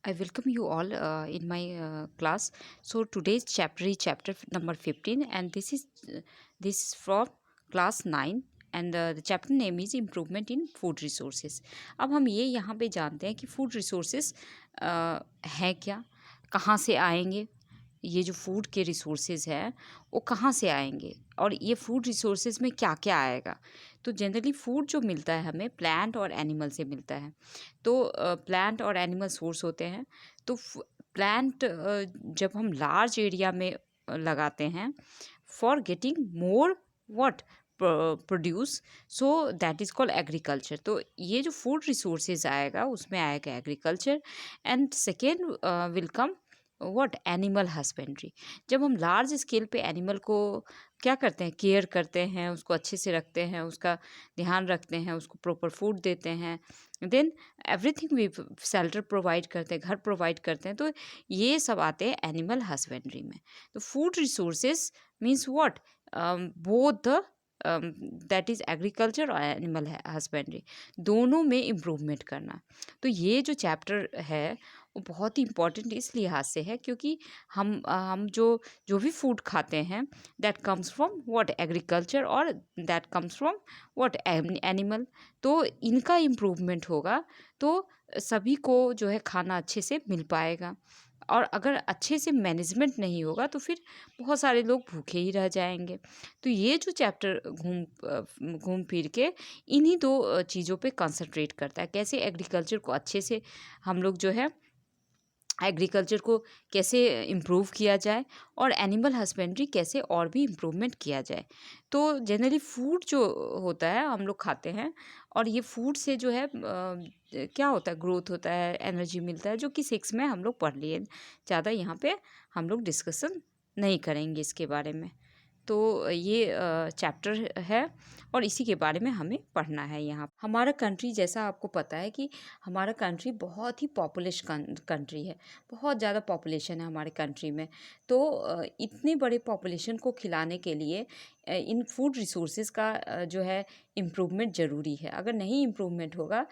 I welcome you all in my class. So today's chapter is chapter number 15, and this is from class 9, and the chapter name is improvement in food resources. अब हम ये यहाँ पे जानते हैं कि food resources हैं क्या, कहाँ से आएंगे, ये जो फूड के रिसोर्सेज हैं वो कहाँ से आएंगे और ये फूड रिसोर्सेज में क्या क्या आएगा। तो जनरली फूड जो मिलता है हमें प्लांट और एनिमल से मिलता है। तो प्लांट और एनिमल सोर्स होते हैं। तो प्लांट जब हम लार्ज एरिया में लगाते हैं for getting more what produce, so that is called agriculture. तो ये जो फूड रिसोर्सेज आएगा उसमें आएगा agriculture. And second will come what animal husbandry. जब हम लार्ज स्केल पे एनिमल को क्या करते हैं, केयर करते हैं, उसको अच्छे से रखते हैं, उसका ध्यान रखते हैं, उसको प्रॉपर फूड देते हैं, then everything we shelter provide करते हैं, घर प्रोवाइड करते हैं। तो ये सब आते हैं एनिमल हस्बेंड्री में। तो food resources means what both the that is agriculture और एनिमल हस्बेंड्री, दोनों में इम्प्रूवमेंट करना। तो ये जो चैप्टर है वो बहुत ही इम्पॉर्टेंट इस लिहाज से है क्योंकि हम जो भी फूड खाते हैं that comes from what agriculture और that comes from what animal. तो इनका इम्प्रूवमेंट होगा तो सभी को जो है खाना अच्छे से मिल पाएगा। और अगर अच्छे से मैनेजमेंट नहीं होगा तो फिर बहुत सारे लोग भूखे ही रह जाएंगे। तो ये जो चैप्टर घूम फिर के इन्हीं दो चीज़ों पे कंसंट्रेट करता है, कैसे एग्रीकल्चर को अच्छे से हम लोग जो है एग्रीकल्चर को कैसे इम्प्रूव किया जाए और एनिमल हस्बेंड्री कैसे और भी इम्प्रूवमेंट किया जाए। तो जनरली फूड जो होता है हम लोग खाते हैं और ये फूड से जो है क्या होता है, ग्रोथ होता है, एनर्जी मिलता है, जो कि 6 में हम लोग पढ़ लिए। ज़्यादा यहाँ पे हम लोग डिस्कशन नहीं करेंगे इसके बारे में। तो ये चैप्टर है और इसी के बारे में हमें पढ़ना है। यहाँ हमारा कंट्री, जैसा आपको पता है कि हमारा कंट्री बहुत ही पॉपुलस कंट्री है, बहुत ज़्यादा पॉपुलेशन है हमारे कंट्री में। तो इतने बड़े पॉपुलेशन को खिलाने के लिए इन फूड रिसोर्सेज का जो है इम्प्रूवमेंट ज़रूरी है। अगर नहीं इम्प्रूवमेंट होगा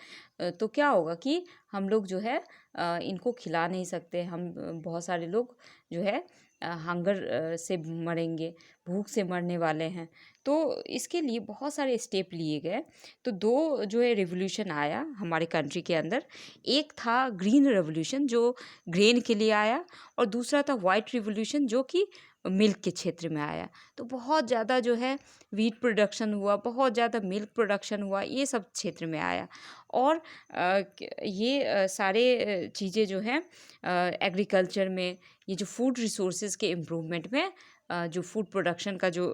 तो क्या होगा कि हम लोग जो है इनको खिला नहीं सकते। हम बहुत सारे लोग जो है हंगर से मरेंगे, भूख से मरने वाले हैं। तो इसके लिए बहुत सारे स्टेप लिए गए। तो दो जो है रिवोल्यूशन आया हमारे कंट्री के अंदर। एक था ग्रीन रेवोल्यूशन जो ग्रेन के लिए आया और दूसरा था वाइट रिवोल्यूशन जो कि मिल्क के क्षेत्र में आया। तो बहुत ज़्यादा जो है वीट प्रोडक्शन हुआ, बहुत ज़्यादा मिल्क प्रोडक्शन हुआ, ये सब क्षेत्र में आया। और ये सारे चीज़ें जो हैं एग्रीकल्चर में, ये जो फूड रिसोर्सेज के इम्प्रूवमेंट में जो फूड प्रोडक्शन का जो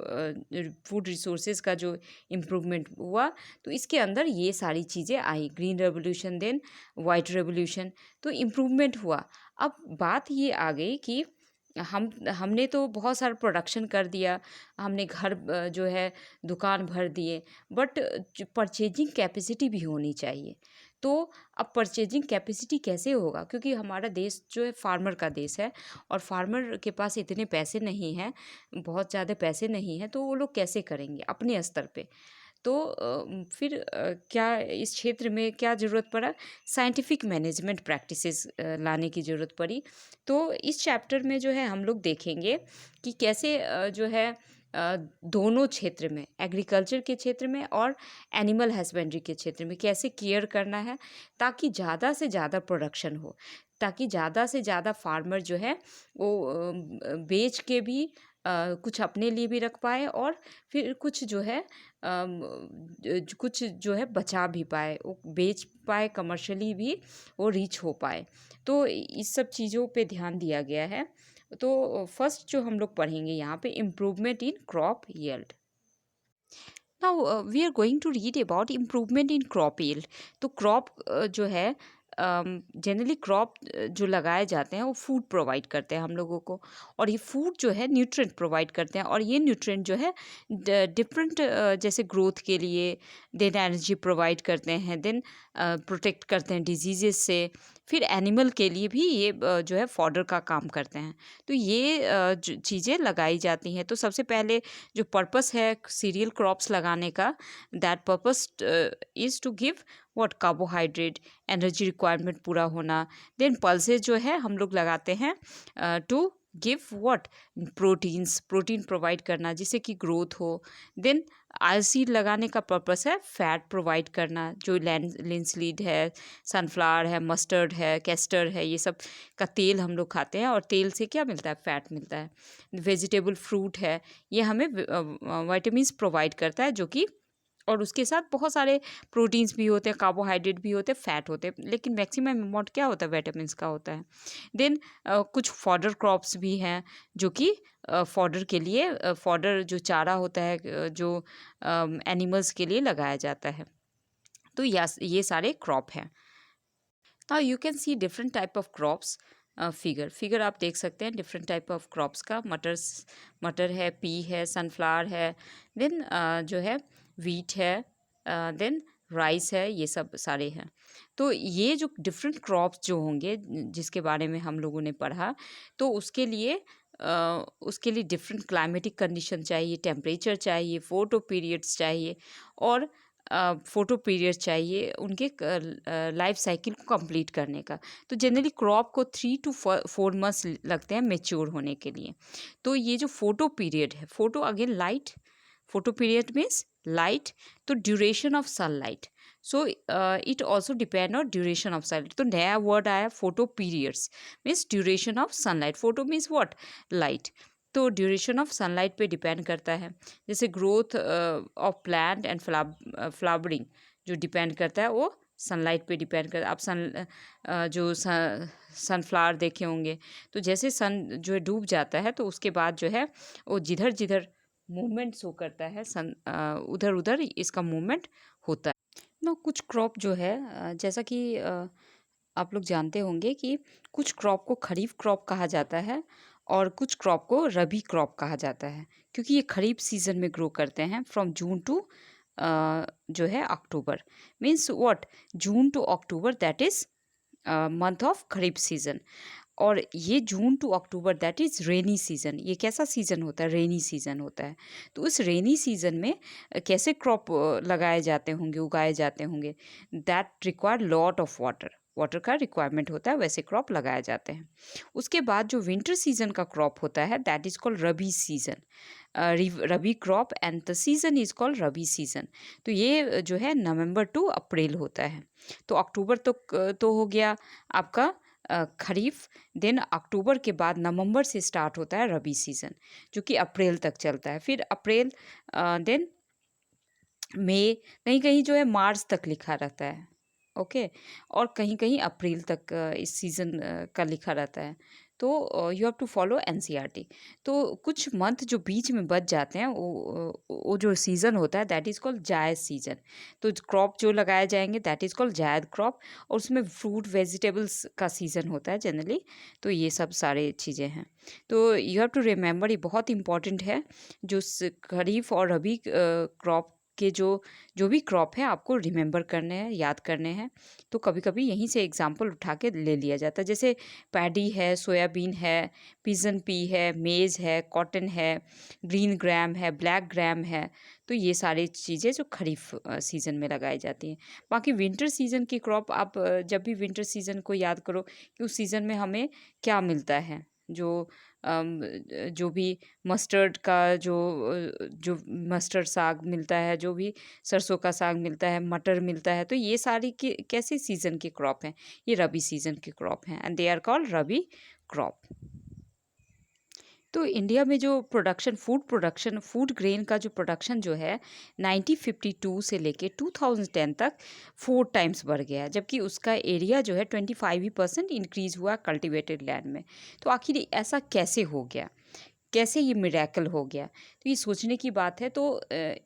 फूड रिसोर्सेज का जो इम्प्रूवमेंट हुआ, तो इसके अंदर ये सारी चीज़ें आई, green revolution then white revolution. तो इम्प्रूवमेंट हुआ। अब बात ये आ गई कि हमने तो बहुत सारा प्रोडक्शन कर दिया, हमने घर जो है दुकान भर दिए, बट परचेजिंग कैपेसिटी भी होनी चाहिए। तो अब परचेजिंग कैपेसिटी कैसे होगा, क्योंकि हमारा देश जो है फार्मर का देश है और फार्मर के पास इतने पैसे नहीं हैं, बहुत ज़्यादा पैसे नहीं हैं, तो वो लोग कैसे करेंगे अपने स्तर पे। तो फिर क्या इस क्षेत्र में क्या ज़रूरत पड़ा, साइंटिफिक मैनेजमेंट प्रैक्टिसेस लाने की ज़रूरत पड़ी। तो इस चैप्टर में जो है हम लोग देखेंगे कि कैसे जो है दोनों क्षेत्र में, एग्रीकल्चर के क्षेत्र में और एनिमल हस्बेंड्री के क्षेत्र में कैसे केयर करना है ताकि ज़्यादा से ज़्यादा प्रोडक्शन हो, ताकि ज़्यादा से ज़्यादा फार्मर जो है वो बेच के भी कुछ अपने लिए भी रख पाए और फिर कुछ जो है कुछ जो है बचा भी पाए, वो बेच पाए, कमर्शियली भी वो रीच हो पाए। तो इस सब चीज़ों पे ध्यान दिया गया है। तो फर्स्ट जो हम लोग पढ़ेंगे यहाँ पे improvement in crop yield. Now we are going to read about improvement in crop yield. तो क्रॉप जो है जनरली क्रॉप जो लगाए जाते हैं वो फूड प्रोवाइड करते हैं हम लोगों को, और ये फूड जो है न्यूट्रिएंट प्रोवाइड करते हैं, और ये न्यूट्रिएंट जो है डिफरेंट जैसे ग्रोथ के लिए, देन एनर्जी प्रोवाइड करते हैं, देन प्रोटेक्ट करते हैं डिजीजेस से, फिर एनिमल के लिए भी ये जो है फॉडर का काम करते हैं। तो ये चीज़ें लगाई जाती हैं। तो सबसे पहले जो पर्पस है सीरियल क्रॉप्स लगाने का, that purpose is to give what carbohydrate, energy requirement पूरा होना। देन पल्सेस जो है हम लोग लगाते हैं to give what protein provide करना जिससे कि ग्रोथ हो। देन सीड लगाने का पर्पस है फैट प्रोवाइड करना, जो लिंसलीड है, सनफ्लावर है, मस्टर्ड है, कैस्टर है, ये सब का तेल हम लोग खाते हैं और तेल से क्या मिलता है, फैट मिलता है। वेजिटेबल फ्रूट है, ये हमें विटामिन्स प्रोवाइड करता है जो कि, और उसके साथ बहुत सारे प्रोटीन्स भी होते हैं, कार्बोहाइड्रेट भी होते हैं, फैट होते हैं, लेकिन मैक्सिमम अमाउंट क्या होता है, विटामिन्स का होता है। देन कुछ फॉडर क्रॉप्स भी हैं जो कि फॉडर के लिए फॉडर जो चारा होता है जो एनिमल्स के लिए लगाया जाता है। तो ये सारे क्रॉप हैं। Now you can C different type of crops. Figure आप देख सकते हैं डिफरेंट टाइप ऑफ क्रॉप्स का। मटर है, पी है, सनफ्लावर है, देन जो है वीट है, देन राइस है, ये सब सारे हैं। तो ये जो डिफरेंट क्रॉप्स जो होंगे जिसके बारे में हम लोगों ने पढ़ा, तो उसके लिए डिफरेंट क्लाइमेटिक कंडीशन चाहिए, टेम्परेचर चाहिए, फोटो पीरियड्स चाहिए और फ़ोटो पीरियड चाहिए उनके लाइफ साइकिल को कंप्लीट करने का। तो जनरली क्रॉप को 3 to 4 मंथ्स लगते हैं मैच्योर होने के लिए। तो ये जो फ़ोटो पीरियड है, photo again light, photo period means light, तो duration of sunlight. So it also depend on duration of sunlight. तो नया वर्ड आया photo periods means duration of sunlight. Photo means what, light. तो duration of sunlight पे depend करता है। जैसे growth of plant and flowering जो depend करता है वो सनलाइट पे डिपेंड करता है। आप जो सनफ्लावर देखे होंगे, तो जैसे सन जो है डूब जाता है तो उसके बाद जो है वो जिधर जिधर मूवमेंट शो करता है उधर उधर इसका मूवमेंट होता है ना। कुछ क्रॉप जो है जैसा कि आप लोग जानते होंगे कि कुछ क्रॉप को खरीफ क्रॉप कहा जाता है और कुछ क्रॉप को रबी क्रॉप कहा जाता है, क्योंकि ये खरीफ सीजन में ग्रो करते हैं फ्रॉम जून टू जो है October. Means what, June to October that is month of kharif season. और ये June to October that is rainy season. ये कैसा सीज़न होता है, रेनी सीजन होता है। तो उस रेनी सीजन में कैसे क्रॉप लगाए जाते होंगे, उगाए जाते होंगे, that require lot of water का रिक्वायरमेंट होता है, वैसे क्रॉप लगाए जाते हैं। उसके बाद जो विंटर सीजन का क्रॉप होता है that is called rabi season, rabi crop, and the season is called rabi season. तो ये जो है नवंबर टू अप्रैल होता है। तो अक्टूबर तो हो गया आपका खरीफ। देन अक्टूबर के बाद नवंबर से स्टार्ट होता है रबी सीज़न जो कि अप्रैल तक चलता है। फिर अप्रैल, देन मई, कहीं कहीं जो है मार्च तक लिखा रहता है, ओके, और कहीं कहीं अप्रैल तक इस सीज़न का लिखा रहता है। तो you have to follow NCERT. तो कुछ मंथ जो बीच में बच जाते हैं वो जो सीज़न होता है दैट इज़ कॉल्ड जायद सीज़न। तो क्रॉप जो लगाए जाएंगे दैट इज़ कॉल्ड जायद क्रॉप, और उसमें फ्रूट वेजिटेबल्स का सीज़न होता है जनरली। तो ये सब सारे चीज़ें हैं। तो यू हैव टू रिमेंबर, ये बहुत इंपॉर्टेंट है। जो खरीफ और रबी क्रॉप के जो भी क्रॉप है आपको रिमेंबर करने हैं, याद करने हैं। तो कभी कभी यहीं से एग्जाम्पल उठा के ले लिया जाता है। जैसे पैडी है, सोयाबीन है, पिजन पी है, मेज़ है, कॉटन है, ग्रीन ग्राम है, ब्लैक ग्राम है। तो ये सारी चीज़ें जो खरीफ सीज़न में लगाई जाती हैं। बाकी विंटर सीज़न की क्रॉप आप जब भी विंटर सीज़न को याद करो कि उस सीज़न में हमें क्या मिलता है, जो भी मस्टर्ड का जो मस्टर्ड साग मिलता है, जो भी सरसों का साग मिलता है, मटर मिलता है, तो ये सारी की कैसे सीज़न की क्रॉप हैं, ये रबी सीज़न की क्रॉप हैं and they are called rabi crop. तो इंडिया में जो फूड ग्रेन का जो प्रोडक्शन जो है 1952 से लेके 2010 तक 4 टाइम्स बढ़ गया है, जबकि उसका एरिया जो है 25% इंक्रीज़ हुआ कल्टिवेटेड लैंड में। तो आखिर ऐसा कैसे हो गया, कैसे ये मिरेकल हो गया? तो ये सोचने की बात है। तो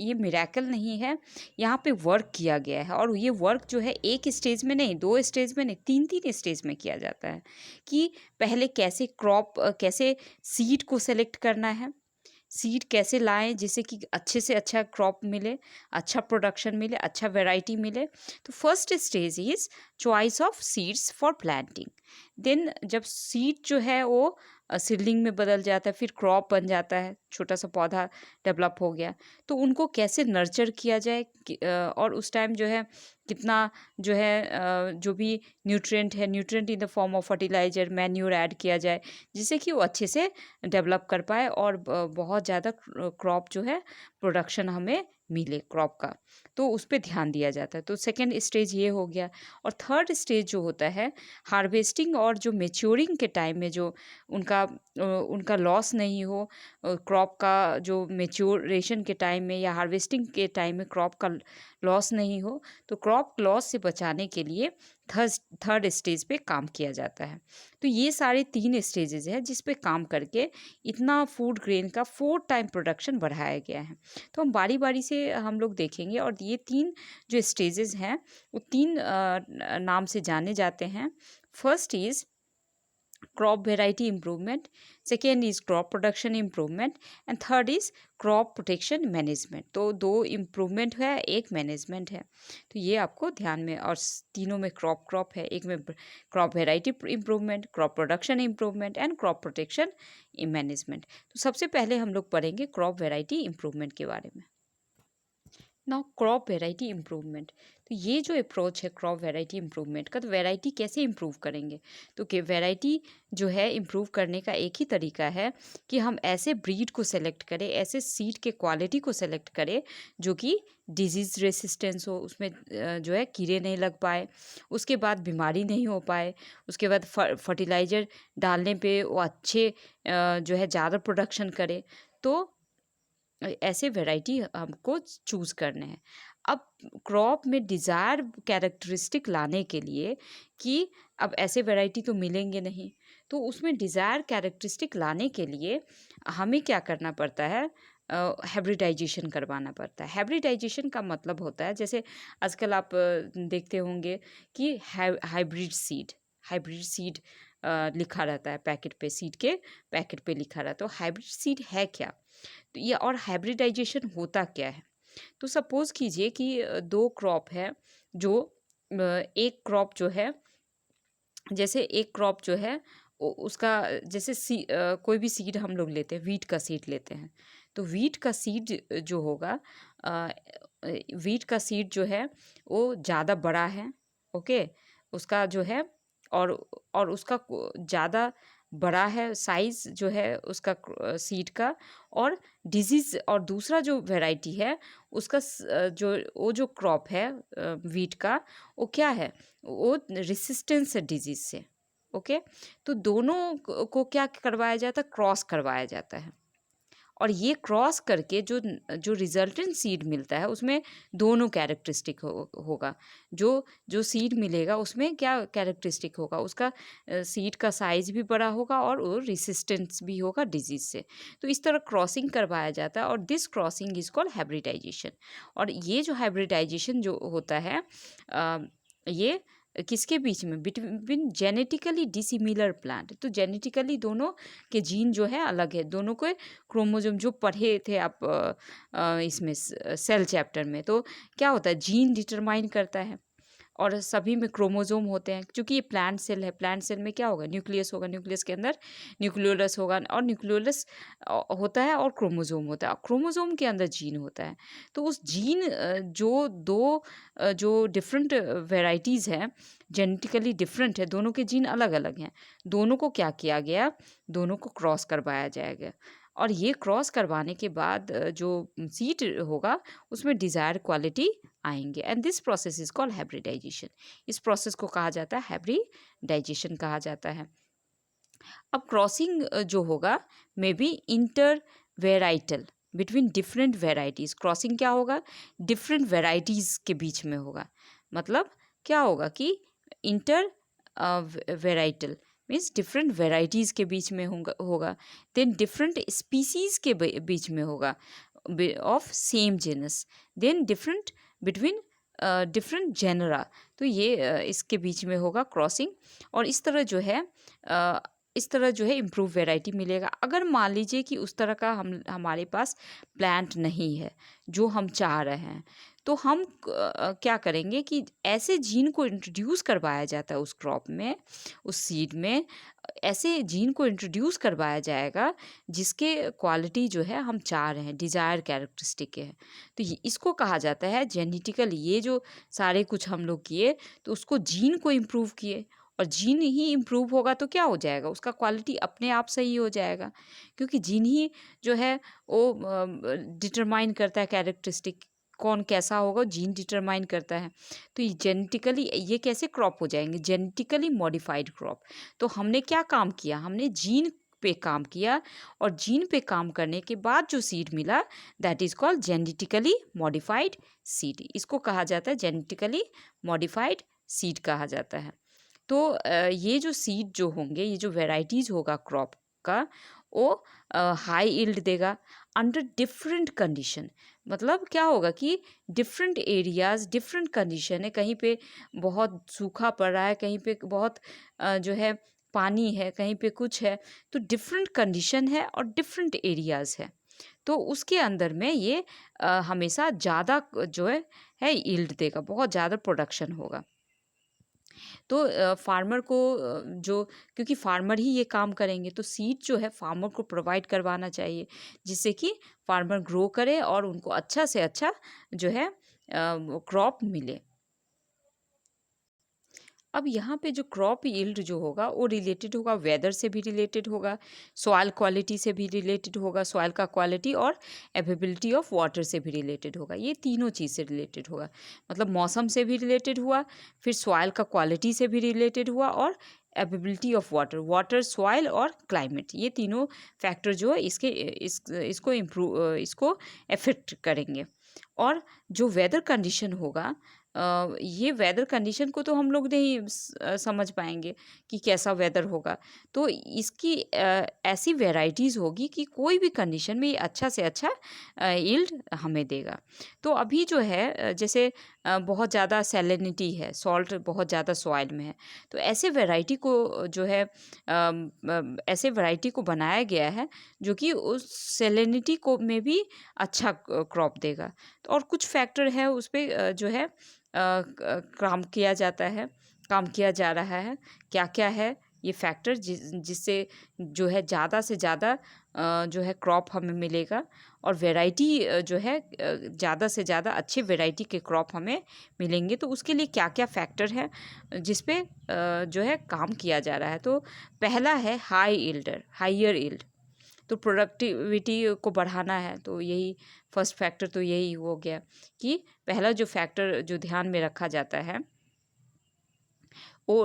ये मिरेकल नहीं है, यहाँ पे वर्क किया गया है, और ये वर्क जो है एक स्टेज में नहीं, 2 स्टेज में नहीं, 3-3 स्टेज में किया जाता है। कि पहले कैसे सीड को सेलेक्ट करना है, सीड कैसे लाएं जिससे कि अच्छे से अच्छा क्रॉप मिले, अच्छा प्रोडक्शन मिले, अच्छा वैरायटी मिले। तो first stage is choice of seeds for planting. Then जब सीड जो है वो सीडलिंग में बदल जाता है, फिर क्रॉप बन जाता है, छोटा सा पौधा डेवलप हो गया, तो उनको कैसे नर्चर किया जाए और उस टाइम जो है कितना जो है जो भी न्यूट्रिएंट है, nutrient in the form of fertiliser, manure add किया जाए जिससे कि वो अच्छे से डेवलप कर पाए और बहुत ज़्यादा क्रॉप जो है प्रोडक्शन हमें मिले क्रॉप का, तो उस पर ध्यान दिया जाता है। तो सेकेंड स्टेज ये हो गया। और थर्ड स्टेज जो होता है हार्वेस्टिंग और जो मेच्योरिंग के टाइम में जो उनका लॉस नहीं हो, क्रॉप का जो मेच्योरेशन के टाइम में या हार्वेस्टिंग के टाइम में क्रॉप का लॉस नहीं हो, तो क्रॉप लॉस से बचाने के लिए थर्ड स्टेज पे काम किया जाता है। तो ये सारे 3 स्टेजेस हैं जिस पे काम करके इतना फूड ग्रेन का 4 टाइम प्रोडक्शन बढ़ाया गया है। तो हम बारी बारी से हम लोग देखेंगे और ये 3 जो स्टेजेस हैं वो 3 नाम से जाने जाते हैं। First is crop variety improvement, second is crop production improvement and third is crop protection management। तो 2 इम्प्रूवमेंट है, एक मैनेजमेंट है। तो ये आपको ध्यान में, और तीनों में क्रॉप है, एक में crop variety improvement, crop production improvement and crop protection management. तो सबसे पहले हम लोग पढ़ेंगे क्रॉप वेराइटी इम्प्रूवमेंट के बारे में। Now crop variety improvement. तो ये जो अप्रोच है क्रॉप वेराइटी इम्प्रूवमेंट का, तो वेराइटी कैसे इम्प्रूव करेंगे? तो कि वेराइटी जो है इम्प्रूव करने का एक ही तरीका है कि हम ऐसे ब्रीड को सेलेक्ट करें, ऐसे सीड के क्वालिटी को सेलेक्ट करें जो कि डिजीज़ रेसिस्टेंस हो, उसमें जो है कीड़े नहीं लग पाए, उसके बाद बीमारी नहीं हो पाए, उसके बाद फर्टिलाइज़र डालने पे वो अच्छे जो है ज़्यादा प्रोडक्शन करे। तो ऐसे वैरायटी हमको चूज़ करने हैं। अब क्रॉप में डिज़ायर कैरेक्टरिस्टिक लाने के लिए कि अब ऐसे वैरायटी तो मिलेंगे नहीं, तो उसमें डिज़ायर कैरेक्टरिस्टिक लाने के लिए हमें क्या करना पड़ता है? हाइब्रिडाइजेशन करवाना पड़ता है। हाइब्रिडाइजेशन का मतलब होता है, जैसे आजकल आप देखते होंगे कि हाइब्रिड सीड लिखा रहता है पैकेट पे, सीड के पैकेट पे लिखा रहता है। तो हाइब्रिड सीड है क्या? तो ये और हाइब्रिडाइजेशन होता क्या है? तो सपोज़ कीजिए कि 2 क्रॉप है जो एक क्रॉप जो है, जैसे एक क्रॉप जो है उसका जैसे कोई भी सीड हम लोग लेते हैं, वीट का सीड लेते हैं। तो वीट का सीड जो होगा, वीट का सीड जो है वो ज़्यादा बड़ा है, ओके? उसका जो है और उसका ज़्यादा बड़ा है साइज़ जो है उसका सीड का, और डिजीज़ और दूसरा जो वैरायटी है उसका जो वो जो क्रॉप है वीट का, वो क्या है? वो रेसिस्टेंस है डिजीज़ से, ओके? तो दोनों को क्या करवाया जाता है? क्रॉस करवाया जाता है। और ये क्रॉस करके जो जो रिजल्टेंट सीड मिलता है उसमें दोनों कैरेक्टरिस्टिक होगा। जो जो सीड मिलेगा उसमें क्या कैरेक्टरिस्टिक होगा? उसका सीड का साइज़ भी बड़ा होगा और वो रेसिस्टेंस भी होगा डिजीज़ से। तो इस तरह क्रॉसिंग करवाया जाता है और this crossing is called hybridisation. और ये जो हाइब्रिडाइजेशन जो होता है ये किसके बीच में? Between genetically dissimilar plant. तो जेनेटिकली दोनों के जीन जो है अलग है, दोनों के क्रोमोसोम जो पढ़े थे आप इसमें सेल चैप्टर में, तो क्या होता है? जीन डिटरमाइन करता है और सभी में क्रोमोसोम होते हैं। क्योंकि ये प्लांट सेल है, प्लांट सेल में क्या होगा? न्यूक्लियस होगा, न्यूक्लियस के अंदर न्यूक्लियोलस होगा और न्यूक्लियोलस होता है और क्रोमोसोम होता है, क्रोमोसोम के अंदर जीन होता है। तो उस जीन जो 2 जो डिफरेंट वेराइटीज़ हैं, जेनेटिकली डिफरेंट है, दोनों के जीन अलग-अलग हैं। दोनों को क्या किया गया? दोनों को क्रॉस करवाया जाएगा और ये क्रॉस करवाने के बाद जो सीड होगा उसमें डिज़ायर क्वालिटी आएंगे and this process is called hybridisation. इस प्रोसेस को कहा जाता है हाइब्रिडाइजेशन कहा जाता है। अब क्रॉसिंग जो होगा may be inter varietal between different varieties. Crossing क्या होगा? डिफरेंट वेराइटीज़ के बीच में होगा। मतलब क्या होगा कि inter varietal means different varieties के बीच में होगा। देन डिफरेंट स्पीसीज़ के बीच में होगा of same genus. Then different between different genera. तो ये इसके बीच में होगा क्रॉसिंग। और इस तरह जो है इस तरह जो है इम्प्रूव वैरायटी मिलेगा। अगर मान लीजिए कि उस तरह का हमारे पास प्लांट नहीं है जो हम चाह रहे हैं, तो हम क्या करेंगे कि ऐसे जीन को इंट्रोड्यूस करवाया जाता है उस क्रॉप में, उस सीड में ऐसे जीन को इंट्रोड्यूस करवाया जाएगा जिसके क्वालिटी जो है हम चाह रहे हैं, डिज़ायर कैरेक्टरिस्टिक है। तो इसको कहा जाता है जेनेटिकल। ये जो सारे कुछ हम लोग किए तो उसको जीन को इम्प्रूव किए, और जीन ही इम्प्रूव होगा तो क्या हो जाएगा, उसका क्वालिटी अपने आप सही हो जाएगा, क्योंकि जीन ही जो है वो डिटरमाइन करता है कैरेक्टरिस्टिक, कौन कैसा होगा जीन डिटरमाइन करता है। तो ये जेनेटिकली ये कैसे क्रॉप हो जाएंगे, जेनेटिकली मॉडिफाइड क्रॉप। तो हमने क्या काम किया, हमने जीन पे काम किया, और जीन पे काम करने के बाद जो सीड मिला that is called genetically modified seed. इसको कहा जाता है जेनेटिकली मॉडिफाइड सीड कहा जाता है। तो ये जो सीड जो होंगे, ये जो वेराइटीज़ होगा क्रॉप का, वो हाई यील्ड देगा अंडर डिफरेंट कंडीशन। मतलब क्या होगा कि डिफरेंट एरियाज डिफरेंट कंडीशन है, कहीं पे बहुत सूखा पड़ रहा है, कहीं पे बहुत जो है पानी है, कहीं पे कुछ है। तो डिफरेंट कंडीशन है और डिफरेंट एरियाज है, तो उसके अंदर में ये हमेशा ज़्यादा जो है यील्ड देगा, बहुत ज़्यादा प्रोडक्शन होगा। तो फार्मर को जो, क्योंकि फार्मर ही ये काम करेंगे, तो सीड जो है फार्मर को प्रोवाइड करवाना चाहिए जिससे कि फार्मर ग्रो करे और उनको अच्छा से अच्छा जो है क्रॉप मिले। अब यहाँ पे जो क्रॉप यील्ड जो होगा वो रिलेटेड होगा, वेदर से भी रिलेटेड होगा, सॉइल क्वालिटी से भी रिलेटेड होगा, सॉइल का क्वालिटी और अवेलेबिलिटी ऑफ वाटर से भी रिलेटेड होगा। ये तीनों चीज़ से रिलेटेड होगा, मतलब मौसम से भी रिलेटेड हुआ, फिर सॉइल का क्वालिटी से भी रिलेटेड हुआ, और availability of water, water soil और क्लाइमेट, ये तीनों फैक्टर जो है इसको इम्प्रूव, इसको अफेक्ट करेंगे। और जो वेदर कंडीशन होगा, ये वेदर कंडीशन को तो हम लोग नहीं समझ पाएंगे कि कैसा वेदर होगा, तो इसकी ऐसी वेराइटीज़ होगी कि कोई भी कंडीशन में ये अच्छा से अच्छा यील्ड हमें देगा। तो अभी जो है जैसे बहुत ज़्यादा सैलिनिटी है, सॉल्ट बहुत ज़्यादा सॉइल में है, तो ऐसे वैरायटी को जो है ऐसे वैरायटी को बनाया गया है जो कि उस सैलिनिटी को में भी अच्छा क्रॉप देगा। तो और कुछ फैक्टर है उस पे जो है काम किया जाता है, काम किया जा रहा है। क्या-क्या है ये फैक्टर जिससे जो है ज़्यादा से ज़्यादा जो है क्रॉप हमें मिलेगा, और वैरायटी जो है ज़्यादा से ज़्यादा अच्छे वैरायटी के क्रॉप हमें मिलेंगे। तो उसके लिए क्या-क्या फैक्टर है जिस पे जो है काम किया जा रहा है। तो पहला है हायर यील्ड। तो प्रोडक्टिविटी को बढ़ाना है, तो यही फर्स्ट फैक्टर तो यही हो गया कि पहला जो फैक्टर जो ध्यान में रखा जाता है वो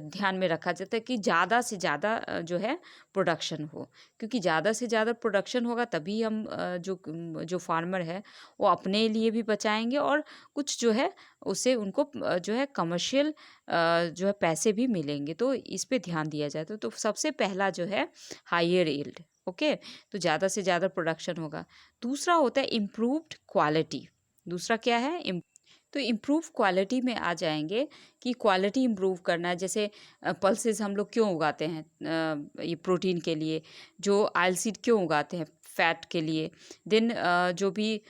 ध्यान में रखा जाता है कि ज़्यादा से ज़्यादा जो है प्रोडक्शन हो, क्योंकि ज़्यादा से ज़्यादा प्रोडक्शन होगा तभी हम जो फार्मर है वो अपने लिए भी बचाएंगे, और कुछ जो है उससे उनको जो है कमर्शियल जो है पैसे भी मिलेंगे। तो इस पे ध्यान दिया जाता है। तो सबसे पहला जो है हायर यील्ड, ओके, तो ज़्यादा से ज़्यादा प्रोडक्शन होगा। दूसरा होता है इम्प्रूव्ड क्वालिटी। दूसरा क्या है, तो इम्प्रूव क्वालिटी में आ जाएंगे कि क्वालिटी इम्प्रूव करना है। जैसे पल्सेस हम लोग क्यों उगाते हैं, ये प्रोटीन के लिए। जो आयल सीड क्यों उगाते हैं, फैट के लिए। देन जो भी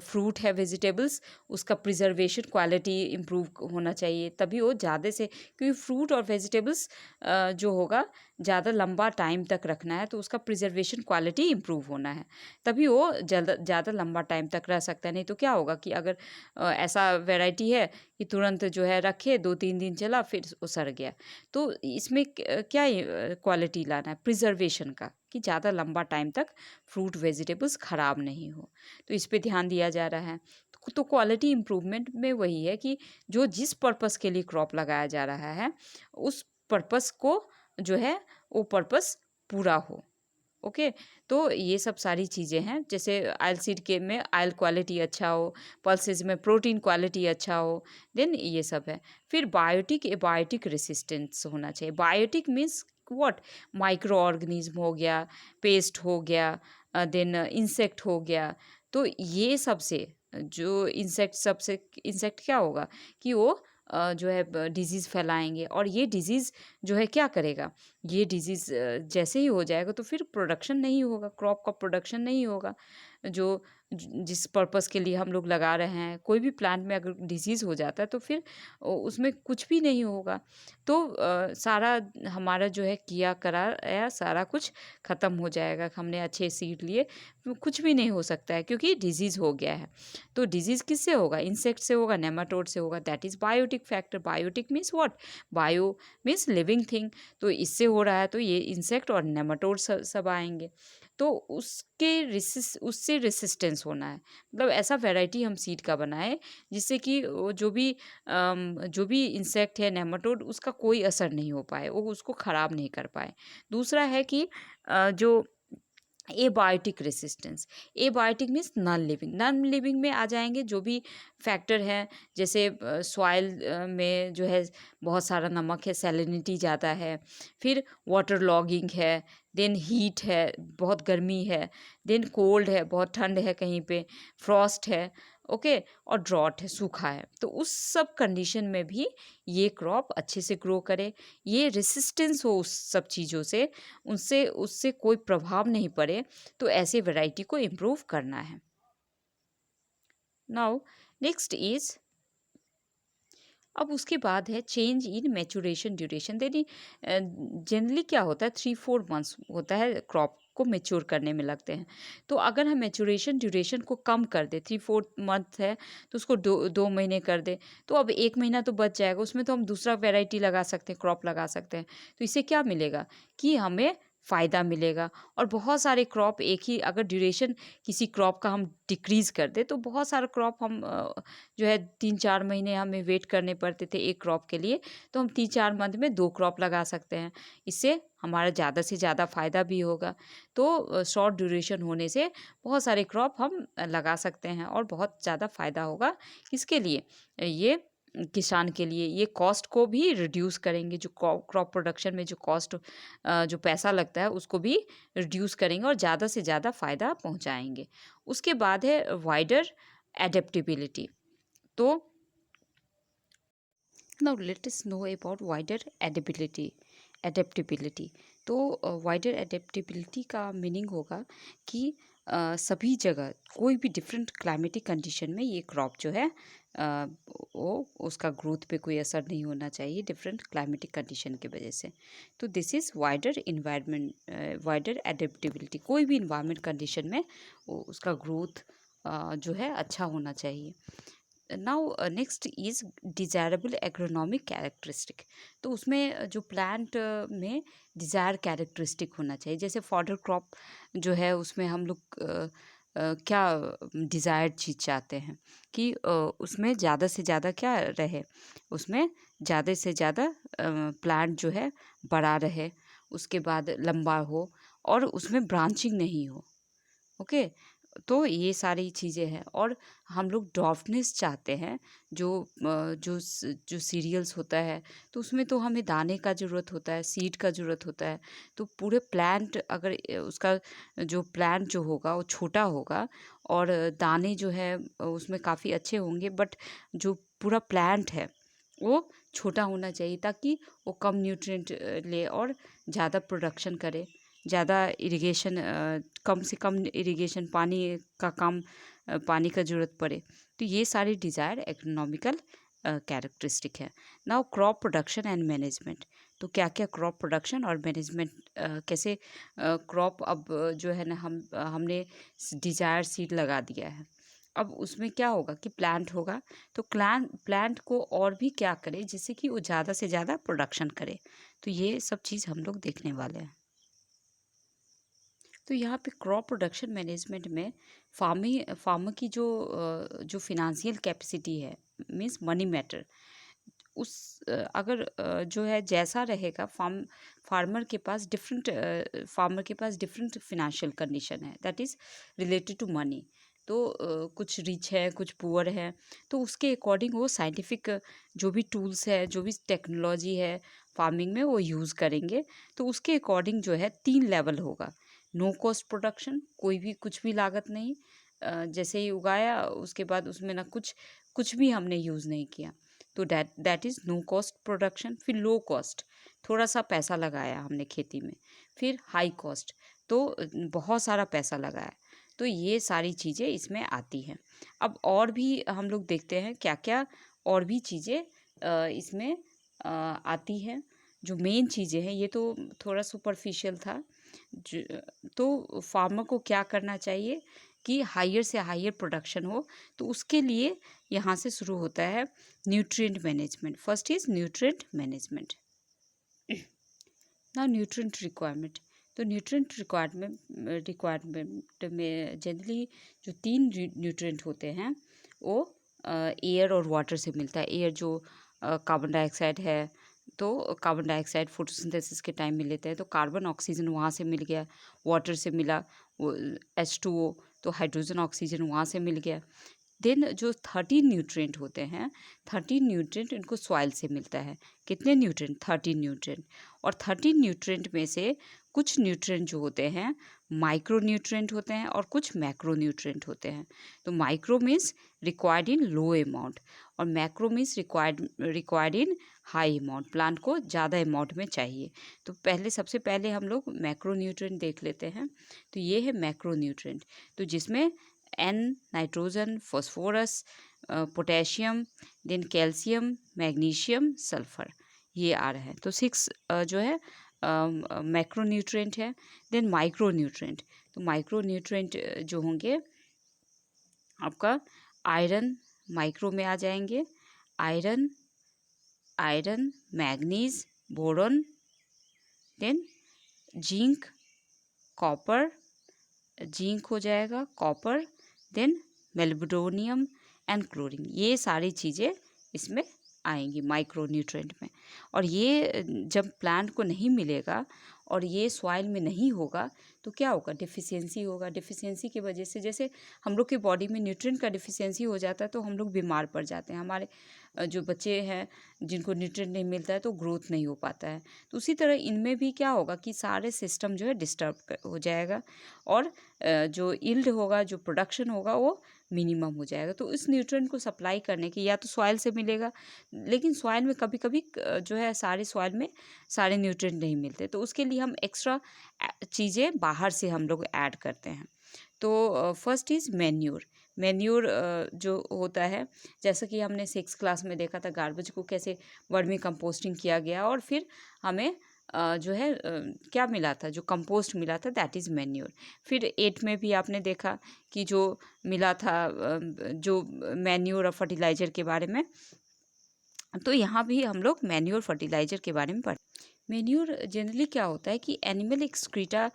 फ्रूट है, वेजिटेबल्स, उसका प्रिजर्वेशन क्वालिटी इम्प्रूव होना चाहिए, तभी वो ज़्यादा से, क्योंकि फ्रूट और वेजिटेबल्स जो होगा ज़्यादा लंबा टाइम तक रखना है, तो उसका प्रिजर्वेशन क्वालिटी इम्प्रूव होना है, तभी वो ज़्यादा लंबा टाइम तक रह सकता है। नहीं तो क्या होगा कि अगर ऐसा वैरायटी है कि तुरंत जो है रखे 2-3 दिन चला फिर वो सड़ गया, तो इसमें क्या क्वालिटी लाना है प्रिजर्वेशन का, कि ज़्यादा लंबा टाइम तक फ्रूट वेजिटेबल्स ख़राब नहीं हो। तो इस पे ध्यान दिया जा रहा है। तो क्वालिटी इम्प्रूवमेंट में वही है कि जो जिस पर्पस के लिए क्रॉप लगाया जा रहा है उस पर्पस को जो है वो पर्पस पूरा हो। ओके, तो ये सब सारी चीज़ें हैं। जैसे आयल सीड के में आयल क्वालिटी अच्छा हो, पल्सेस में प्रोटीन क्वालिटी अच्छा हो, देन ये सब है। फिर बायोटिक एबायोटिक रेसिस्टेंस होना चाहिए। Biotic means what, micro organism हो गया, पेस्ट हो गया, देन इंसेक्ट हो गया। तो ये सबसे जो इंसेक्ट, सबसे इंसेक्ट क्या होगा कि वो जो है डिजीज़ फैलाएंगे, और ये डिजीज़ जो है क्या करेगा, ये डिजीज़ जैसे ही हो जाएगा तो फिर प्रोडक्शन नहीं होगा, क्रॉप का प्रोडक्शन नहीं होगा। जो जिस पर्पस के लिए हम लोग लगा रहे हैं, कोई भी प्लांट में अगर डिजीज़ हो जाता है तो फिर उसमें कुछ भी नहीं होगा। तो सारा हमारा जो है किया कराया सारा कुछ ख़त्म हो जाएगा। हमने अच्छे सीड लिए, तो कुछ भी नहीं हो सकता है क्योंकि डिजीज़ हो गया है। तो डिजीज़ किससे होगा? इंसेक्ट से होगा, नेमाटोड से होगा। That is biotic factor. Biotic means what? Bio means living thing. तो इससे हो रहा है तो ये इंसेक्ट और नेमाटोड सब आएंगे। तो उससे रेसिस्टेंस होना है, मतलब ऐसा वैरायटी हम सीड का बनाए जिससे कि वो जो भी इंसेक्ट है, नेमाटोड, उसका कोई असर नहीं हो पाए, वो उसको ख़राब नहीं कर पाए। दूसरा है कि जो abiotic resistance. Abiotic means non living. Non living में आ जाएंगे जो भी फैक्टर हैं, जैसे सॉइल में जो है बहुत सारा नमक है, सैलिनिटी ज़्यादा है, फिर वाटर लॉगिंग है, देन हीट है, बहुत गर्मी है, देन कोल्ड है, बहुत ठंड है कहीं पे, फ्रॉस्ट है, ओके, और ड्रॉट है, सूखा है। तो उस सब कंडीशन में भी ये क्रॉप अच्छे से ग्रो करे, ये रेसिस्टेंस हो उस सब चीज़ों से, उनसे उससे कोई प्रभाव नहीं पड़े, तो ऐसे वैरायटी को इम्प्रूव करना है। नाउ नेक्स्ट इज, अब उसके बाद है चेंज इन मैचुरेशन ड्यूरेशन। देनी जनरली क्या होता है, 3-4 मंथ्स होता है क्रॉप को मेच्योर करने में लगते हैं। तो अगर हम मैचुरेशन ड्यूरेशन को कम कर दे, 3-4 मंथ है तो उसको 2 महीने कर दे, तो अब 1 महीना तो बच जाएगा, उसमें तो हम दूसरा वेराइटी लगा सकते हैं, क्रॉप लगा सकते हैं। तो इससे क्या मिलेगा कि हमें फ़ायदा मिलेगा। और बहुत सारे क्रॉप एक ही, अगर ड्यूरेशन किसी क्रॉप का हम डिक्रीज़ कर दे तो बहुत सारा क्रॉप हम जो है 3-4 महीने हमें वेट करने पड़ते थे एक क्रॉप के लिए, तो हम 3-4 मंथ में 2 क्रॉप लगा सकते हैं। इससे हमारा ज़्यादा से ज़्यादा फ़ायदा भी होगा। तो शॉर्ट ड्यूरेशन होने से बहुत सारे क्रॉप हम लगा सकते हैं और बहुत ज़्यादा फ़ायदा होगा। किसके लिए? ये किसान के लिए। ये कॉस्ट को भी रिड्यूस करेंगे, जो क्रॉप प्रोडक्शन में जो कॉस्ट जो पैसा लगता है उसको भी रिड्यूस करेंगे और ज़्यादा से ज़्यादा फ़ायदा पहुँचाएँगे। उसके बाद है वाइडर एडेप्टेबिलिटी। तो now let us know about wider adaptability. तो वाइडर एडेप्टेबिलिटी का मीनिंग होगा कि सभी जगह कोई भी डिफरेंट क्लाइमेटिक कंडीशन में ये क्रॉप जो है वो उसका ग्रोथ पे कोई असर नहीं होना चाहिए डिफरेंट क्लाइमेटिक कंडीशन की वजह से। तो this is wider environment, wider adaptability. कोई भी इन्वायरमेंट कंडीशन में उसका ग्रोथ जो है अच्छा होना चाहिए। Now next is desirable agronomic characteristic. तो उसमें जो प्लांट में डिज़ायर कैरेक्टरिस्टिक होना चाहिए, जैसे फॉडर क्रॉप जो है उसमें हम लोग क्या डिज़ायर्ड चीज़ चाहते हैं कि उसमें ज़्यादा से ज़्यादा क्या रहे, उसमें ज़्यादा से ज़्यादा प्लांट जो है बड़ा रहे, उसके बाद लंबा हो और उसमें ब्रांचिंग नहीं हो, ओके। तो ये सारी चीज़ें हैं। और हम लोग ड्राफ्टनेस चाहते हैं, जो सीरियल्स होता है तो उसमें तो हमें दाने का ज़रूरत होता है, सीड का ज़रूरत होता है। तो पूरे प्लांट अगर उसका जो प्लांट जो होगा वो छोटा होगा और दाने जो है उसमें काफ़ी अच्छे होंगे, बट जो पूरा प्लांट है वो छोटा होना चाहिए ताकि वो कम न्यूट्रिएंट ले और ज़्यादा प्रोडक्शन करे, ज़्यादा इरिगेशन, कम से कम इरिगेशन पानी का कम पानी का ज़रूरत पड़े। तो ये सारी डिज़ायर इकोनॉमिकल कैरेक्टरिस्टिक है। Now crop production and management. तो क्या क्या क्रॉप प्रोडक्शन और मैनेजमेंट, कैसे क्रॉप अब जो है ना हमने डिज़ायर सीड लगा दिया है, अब उसमें क्या होगा कि प्लांट होगा, तो प्लांट को और भी क्या करे जिससे कि वो ज़्यादा से ज़्यादा प्रोडक्शन करे। तो ये सब चीज़ हम लोग देखने वाले हैं। तो यहाँ पे क्रॉप प्रोडक्शन मैनेजमेंट में फार्मर की जो फिनेंशियल कैपेसिटी है, मींस मनी मैटर, उस अगर जो है जैसा रहेगा, फार्मर के पास डिफरेंट फिनेंशियल कंडीशन है, that is related to money. तो कुछ रिच है, कुछ पुअर है, तो उसके अकॉर्डिंग वो साइंटिफिक जो भी टूल्स है, जो भी टेक्नोलॉजी है फार्मिंग में वो यूज़ करेंगे। तो उसके अकॉर्डिंग जो है 3 लेवल होगा। नो कॉस्ट प्रोडक्शन, कोई भी कुछ भी लागत नहीं, जैसे ही उगाया उसके बाद उसमें ना कुछ कुछ भी हमने यूज़ नहीं किया, तो that is no cost production. फिर लो कॉस्ट, थोड़ा सा पैसा लगाया हमने खेती में। फिर हाई कॉस्ट, तो बहुत सारा पैसा लगाया। तो ये सारी चीज़ें इसमें आती हैं। अब और भी हम लोग देखते हैं क्या क्या और भी चीज़ें इसमें आती हैं। जो मेन चीज़ें हैं, ये तो थोड़ा सुपरफिशियल था। तो फार्मर को क्या करना चाहिए कि हायर से हायर प्रोडक्शन हो, तो उसके लिए यहाँ से शुरू होता है nutrient management. First is nutrient management. Now nutrient requirement. तो न्यूट्रिएंट रिक्वायरमेंट में जनरली जो 3 न्यूट्रिएंट होते हैं वो एयर और वाटर से मिलता है। एयर जो कार्बन डाइऑक्साइड है, तो कार्बन डाइऑक्साइड फोटोसिंथेसिस के टाइम में लेते हैं, तो कार्बन ऑक्सीजन वहाँ से मिल गया। वाटर से मिला वो H2O, तो हाइड्रोजन ऑक्सीजन वहाँ से मिल गया। देन जो 13 न्यूट्रिएंट होते हैं, 13 न्यूट्रिएंट इनको सॉइल से मिलता है। कितने न्यूट्रिएंट? 13 न्यूट्रिएंट। और 13 न्यूट्रिएंट में से कुछ न्यूट्रिएंट जो होते हैं माइक्रो न्यूट्रिएंट होते हैं और कुछ मैक्रो न्यूट्रिएंट होते हैं। तो micro means required in low amount और macro means required in high amount. Plant को ज़्यादा अमाउंट में चाहिए। तो सबसे पहले हम लोग मैक्रो न्यूट्रिएंट देख लेते हैं। तो ये है मैक्रो न्यूट्रिएंट, तो जिसमें N nitrogen, phosphorus, potassium, then calcium, magnesium, sulphur, ये आ रहे हैं। तो 6 जो है मैक्रो न्यूट्रिएंट है। देन माइक्रो न्यूट्रिएंट, तो माइक्रो न्यूट्रिएंट जो होंगे आपका आयरन माइक्रो में आ जाएंगे। Iron, manganese, boron, then zinc, copper, zinc हो जाएगा, copper, then molybdenum and chlorine. ये सारी चीज़ें इसमें आएंगी माइक्रो न्यूट्रिएंट में। और ये जब प्लांट को नहीं मिलेगा और ये सॉइल में नहीं होगा तो क्या होगा? डिफिशियंसी होगा। डिफिशियंसी की वजह से, जैसे हम लोग के बॉडी में न्यूट्रिएंट का डिफिशियंसी हो जाता है तो हम लोग बीमार पड़ जाते हैं। हमारे जो बच्चे हैं जिनको न्यूट्रिएंट नहीं मिलता है तो ग्रोथ नहीं हो पाता है। तो उसी तरह इनमें भी क्या होगा कि सारे सिस्टम जो है डिस्टर्ब हो जाएगा और जो यील्ड होगा, जो प्रोडक्शन होगा वो मिनिमम हो जाएगा। तो इस न्यूट्रिएंट को सप्लाई करने की या तो सॉइल से मिलेगा, लेकिन सॉइल में कभी कभी जो है सारे सॉइल में सारे न्यूट्रिएंट नहीं मिलते, तो उसके लिए हम एक्स्ट्रा चीज़ें बाहर से हम लोग ऐड करते हैं। तो फर्स्ट इज़ मैन्योर। मैन्योर जो होता है, जैसा कि हमने 6 क्लास में देखा था गार्बेज को कैसे वर्मी कंपोस्टिंग किया गया और फिर हमें जो है क्या मिला था, जो कंपोस्ट मिला था, दैट इज़ मैन्योर। फिर 8 में भी आपने देखा कि जो मिला था जो मैन्योर और फर्टिलाइज़र के बारे में, तो यहाँ भी हम लोग मैन्योर फर्टिलाइज़र के बारे में पढ़। मैन्योर जनरली क्या होता है कि एनिमल एक्सक्रीटा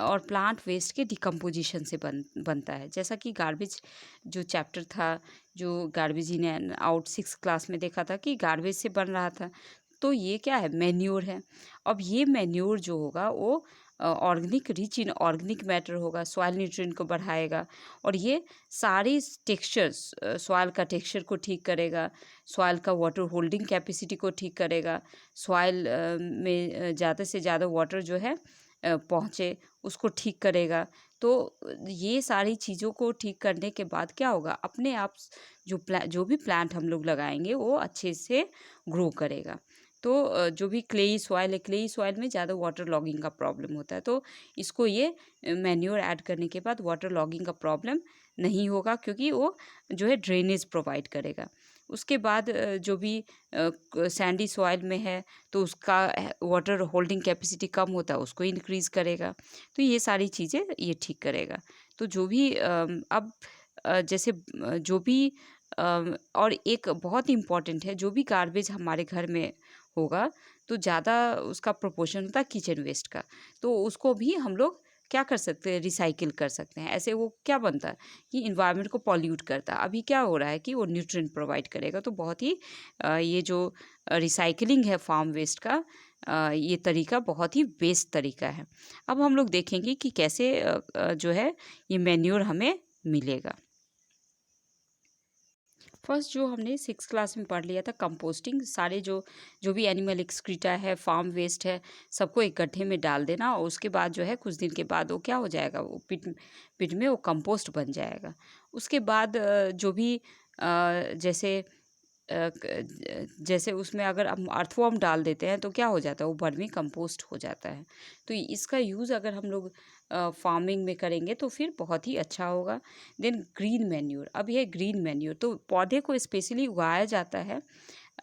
और प्लांट वेस्ट के डिकम्पोजिशन से बनता है। जैसा कि गार्बेज जो चैप्टर था, जो garbage in and out 6 class में देखा था कि गार्बेज से बन रहा था, तो ये क्या है? मैन्योर है। अब ये मैन्योर जो होगा वो organic, rich in organic matter होगा, सॉइल न्यूट्रिएंट को बढ़ाएगा और ये सारी टेक्सचर्स, सॉइल का टेक्सचर को ठीक करेगा, सॉइल का वाटर होल्डिंग कैपेसिटी को ठीक करेगा, सॉइल में ज़्यादा से ज़्यादा वाटर जो है पहुँचे उसको ठीक करेगा। तो ये सारी चीज़ों को ठीक करने के बाद क्या होगा? अपने आप जो भी प्लांट हम लोग लगाएंगे वो अच्छे से ग्रो करेगा। तो जो भी क्लेई सॉइल है, क्लेई सॉइल में ज़्यादा वाटर लॉगिंग का प्रॉब्लम होता है, तो इसको ये मैन्योर ऐड करने के बाद वाटर लॉगिंग का प्रॉब्लम नहीं होगा, क्योंकि वो जो है ड्रेनेज प्रोवाइड करेगा। उसके बाद जो भी सैंडी सॉइल में है तो उसका वाटर होल्डिंग कैपेसिटी कम होता है, उसको इंक्रीज़ करेगा। तो ये सारी चीज़ें ये ठीक करेगा। तो जो भी अब जैसे जो भी और एक बहुत इम्पॉर्टेंट है, जो भी गार्बेज हमारे घर में होगा तो ज़्यादा उसका प्रोपोर्शन होता है किचन वेस्ट का, तो उसको भी हम लोग क्या कर सकते हैं? रिसाइकिल कर सकते हैं। ऐसे वो क्या बनता है कि इन्वायरमेंट को पॉल्यूट करता है। अभी क्या हो रहा है कि वो न्यूट्रिएंट प्रोवाइड करेगा। तो बहुत ही ये जो रिसाइकिलिंग है फार्म वेस्ट का, ये तरीका बहुत ही बेस्ट तरीका है। अब हम लोग देखेंगे कि कैसे जो है ये मैन्योर हमें मिलेगा। फर्स्ट जो हमने 6 क्लास में पढ़ लिया था कंपोस्टिंग, सारे जो भी एनिमल एक्सक्रीटा है, फार्म वेस्ट है, सबको एक गड्ढे में डाल देना और उसके बाद जो है कुछ दिन के बाद वो क्या हो जाएगा, वो पिट में वो कंपोस्ट बन जाएगा। उसके बाद जो भी जैसे जैसे उसमें अगर हम अर्थवॉर्म डाल देते हैं तो क्या हो जाता है, वो वर्मी कंपोस्ट हो जाता है। तो इसका यूज़ अगर हम लोग फार्मिंग में करेंगे तो फिर बहुत ही अच्छा होगा। देन ग्रीन मैन्योर, अब ये ग्रीन मैन्योर तो पौधे को स्पेशली उगाया जाता है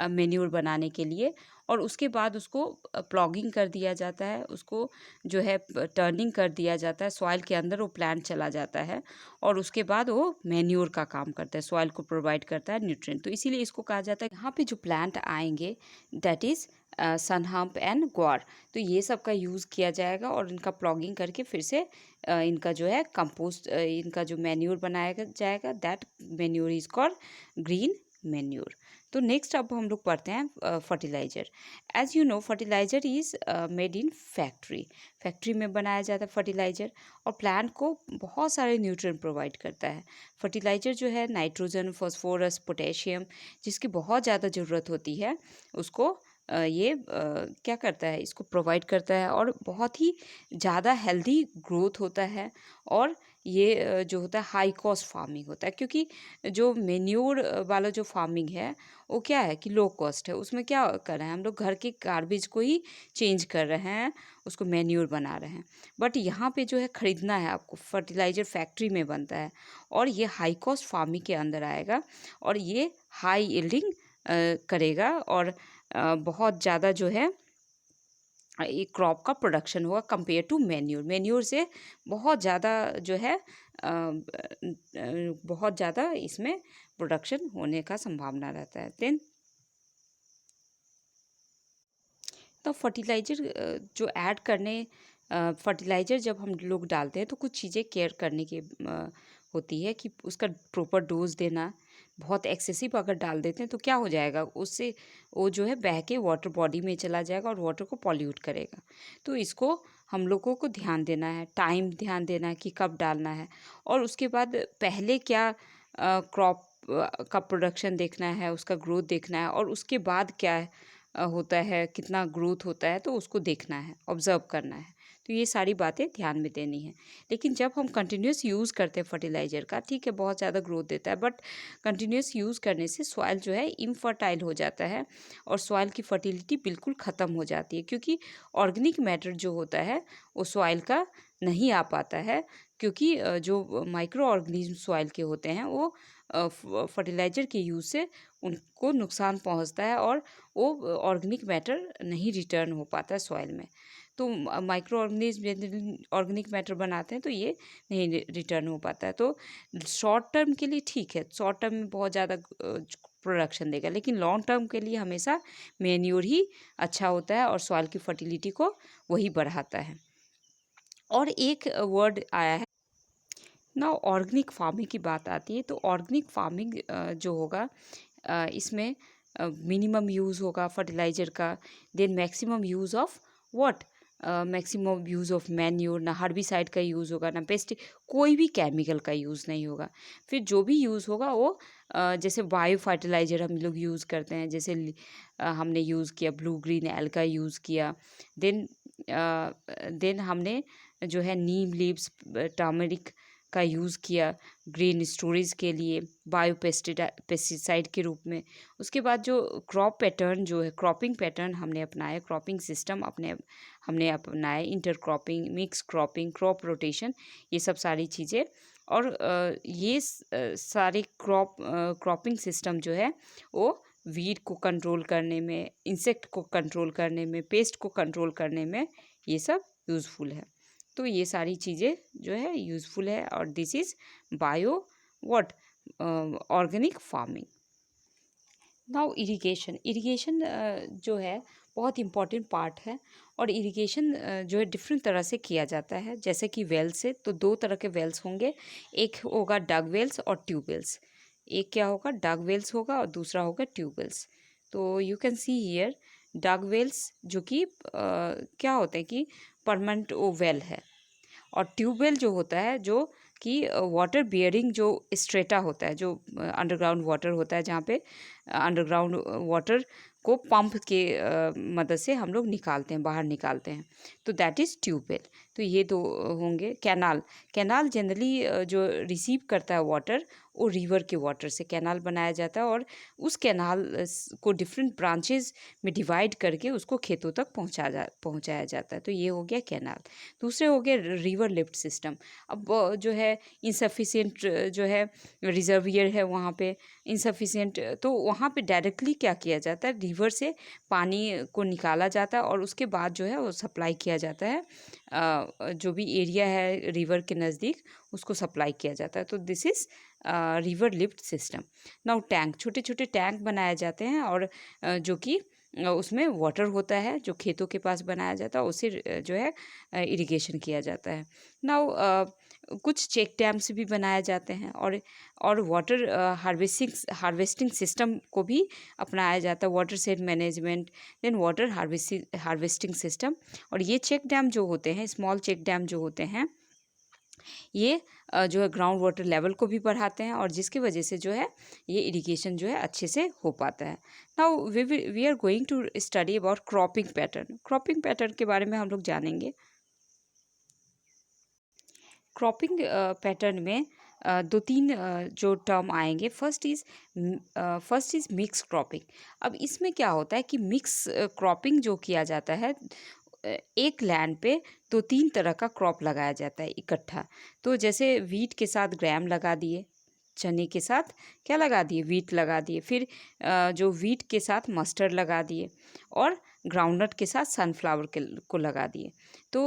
मैन्योर बनाने के लिए, और उसके बाद उसको प्लॉगिंग कर दिया जाता है, उसको जो है टर्निंग कर दिया जाता है, सॉइल के अंदर वो प्लांट चला जाता है और उसके बाद वो मैन्योर का काम करता है, सॉइल को प्रोवाइड करता है न्यूट्रिएंट। तो इसीलिए इसको कहा जाता है यहाँ पे जो प्लांट आएंगे दैट इज़ सनहम्प एंड ग्वार, तो ये सब का यूज़ किया जाएगा और इनका प्लॉगिंग करके फिर से इनका जो है कंपोस्ट, इनका जो मैन्योर बनाया जाएगा, that manure is called green manure. तो नेक्स्ट अब हम लोग पढ़ते हैं fertiliser. As you know fertiliser is made in factory, factory में बनाया जाता है फर्टिलाइज़र, और प्लांट को बहुत सारे न्यूट्रिएंट प्रोवाइड करता है। फर्टिलाइज़र जो है नाइट्रोजन, फॉस्फोरस, पोटेशियम, जिसकी बहुत ज़्यादा ज़रूरत होती है, उसको क्या करता है, इसको प्रोवाइड करता है और बहुत ही ज़्यादा हेल्दी ग्रोथ होता है। और ये जो होता है हाई कॉस्ट फार्मिंग होता है, क्योंकि जो मेन्योर वाला जो फार्मिंग है वो क्या है कि लो कॉस्ट है। उसमें क्या कर रहे हैं हम लोग, घर के गार्बेज को ही चेंज कर रहे हैं, उसको मैन्योर बना रहे हैं। बट यहाँ पे जो है ख़रीदना है आपको, फर्टिलाइज़र फैक्ट्री में बनता है और ये हाई कॉस्ट फार्मिंग के अंदर आएगा और ये हाई यील्डिंग करेगा और बहुत ज़्यादा जो है एक क्रॉप का प्रोडक्शन होगा कंपेयर टू मैन्योर। मैन्योर से बहुत ज़्यादा जो है बहुत ज़्यादा इसमें प्रोडक्शन होने का संभावना रहता है। देन तो फर्टिलाइज़र जो ऐड करने, फर्टिलाइज़र जब हम लोग डालते हैं तो कुछ चीज़ें केयर करने की होती है कि उसका प्रॉपर डोज देना। बहुत एक्सेसिव अगर डाल देते हैं तो क्या हो जाएगा, उससे वो जो है बह के वाटर बॉडी में चला जाएगा और वाटर को पॉल्यूट करेगा। तो इसको हम लोगों को ध्यान देना है, टाइम ध्यान देना है कि कब डालना है, और उसके बाद पहले क्या क्रॉप का प्रोडक्शन देखना है, उसका ग्रोथ देखना है, और उसके बाद क्या होता है, कितना ग्रोथ होता है, तो उसको देखना है, ऑब्ज़र्व करना है। तो ये सारी बातें ध्यान में देनी है। लेकिन जब हम कंटिन्यूस यूज़ करते हैं फर्टिलाइज़र का, ठीक है बहुत ज़्यादा ग्रोथ देता है, बट कंटिन्यूस यूज़ करने से सॉइल जो है इनफर्टाइल हो जाता है और सॉइल की फर्टिलिटी बिल्कुल ख़त्म हो जाती है, क्योंकि ऑर्गेनिक मैटर जो होता है वो सॉइल का नहीं आ पाता है, क्योंकि जो माइक्रो ऑर्गेनिज्म सॉइल के होते हैं वो फर्टिलाइज़र के यूज़ से उनको नुकसान पहुंचता है और वो ऑर्गेनिक मैटर नहीं रिटर्न हो पाता है सॉइल में। तो माइक्रो ऑर्गेनिज्म ऑर्गेनिक मैटर बनाते हैं तो ये नहीं रिटर्न हो पाता है। तो शॉर्ट टर्म के लिए ठीक है, शॉर्ट टर्म में बहुत ज़्यादा प्रोडक्शन देगा, लेकिन लॉन्ग टर्म के लिए हमेशा मैन्योर ही अच्छा होता है और सॉइल की फर्टिलिटी को वही बढ़ाता है। और एक वर्ड आया है ना, ऑर्गेनिक फार्मिंग की बात आती है, तो ऑर्गेनिक फार्मिंग जो होगा इसमें मिनिमम यूज़ होगा फर्टिलाइज़र का, then maximum use of what, maximum use of manure, ना हर्बिसाइड का यूज़ होगा, ना पेस्ट, कोई भी केमिकल का यूज़ नहीं होगा। फिर जो भी यूज़ होगा वो जैसे बायो फर्टिलाइज़र हम लोग यूज़ करते हैं, जैसे हमने यूज़ किया ब्लू ग्रीन एल्गा यूज़ किया, देन देन हमने जो है नीम लीव्स, टर्मरिक का यूज़ किया ग्रीन स्टोरेज के लिए बायो पेस्टिसाइड के रूप में। उसके बाद जो क्रॉप पैटर्न जो है, क्रॉपिंग पैटर्न हमने अपनाया, क्रॉपिंग सिस्टम हमने अपनाया, inter cropping, mix cropping, crop rotation, ये सब सारी चीज़ें। और ये सारे क्रॉपिंग सिस्टम जो है वो वीड को कंट्रोल करने में, इंसेक्ट को कंट्रोल करने में, पेस्ट को कंट्रोल करने में ये सब यूज़फुल है। तो ये सारी चीज़ें जो है यूज़फुल है, और this is bio what organic farming. Now irrigation, irrigation जो है बहुत इम्पॉर्टेंट पार्ट है, और इरिगेशन जो है डिफरेंट तरह से किया जाता है। जैसे कि वेल से, तो दो तरह के वेल्स होंगे, एक होगा डग वेल्स और ट्यूबवेल्स। एक क्या होगा, डग वेल्स होगा और दूसरा होगा ट्यूबवेल्स। तो you can see here dug wells जो कि क्या होता है कि परमानेंट वो वेल है, और ट्यूबवेल जो होता है जो कि वाटर बियरिंग जो स्ट्रेटा होता है, जो अंडरग्राउंड वाटर होता है, जहाँ पे अंडरग्राउंड वाटर को पंप के मदद से हम लोग निकालते हैं, बाहर निकालते हैं, तो दैट इज़ ट्यूबवेल। तो ये दो होंगे। कैनाल, कैनाल जनरली जो रिसीव करता है वाटर वो रिवर के वाटर से कैनाल बनाया जाता है और उस कैनाल को डिफरेंट ब्रांचेज में डिवाइड करके उसको खेतों तक पहुंचाया जाता है। तो ये हो गया कैनाल। दूसरे हो गए रिवर लिफ्ट सिस्टम। अब जो है इनसफिशिएंट जो है रिजर्वियर है वहाँ पे इनसफिशिएंट, तो वहाँ पे डायरेक्टली क्या किया जाता है, रिवर से पानी को निकाला जाता है और उसके बाद जो है वो सप्लाई किया जाता है जो भी एरिया है रिवर के नज़दीक उसको सप्लाई किया जाता है। तो this is river lift system. Now tank, छोटे छोटे टैंक बनाए जाते हैं और जो कि उसमें वाटर होता है जो खेतों के पास बनाया जाता है, उसे जो है इरिगेशन किया जाता है। नाउ कुछ चेक डैम्स भी बनाए जाते हैं और वाटर हार्वेस्टिंग सिस्टम को भी अपनाया जाता है, watershed management, then water harvesting system. और ये चेक डैम जो होते हैं, स्मॉल चेक डैम जो होते हैं, ये जो है ग्राउंड वाटर लेवल को भी बढ़ाते हैं और जिसकी वजह से जो है ये इरिगेशन जो है अच्छे से हो पाता है। Now we are going to study about cropping pattern. Cropping pattern के बारे में हम लोग जानेंगे। क्रॉपिंग पैटर्न में दो तीन जो टर्म आएंगे। First is mix cropping. अब इसमें क्या होता है कि मिक्स क्रॉपिंग जो किया जाता है, एक लैंड पे दो तीन तरह का क्रॉप लगाया जाता है इकट्ठा। तो जैसे वीट के साथ ग्राम लगा दिए, चने के साथ क्या लगा दिए, वीट लगा दिए, फिर जो वीट के साथ मस्टर्ड लगा दिए और ग्राउंडनट के साथ सनफ्लावर को लगा दिए। तो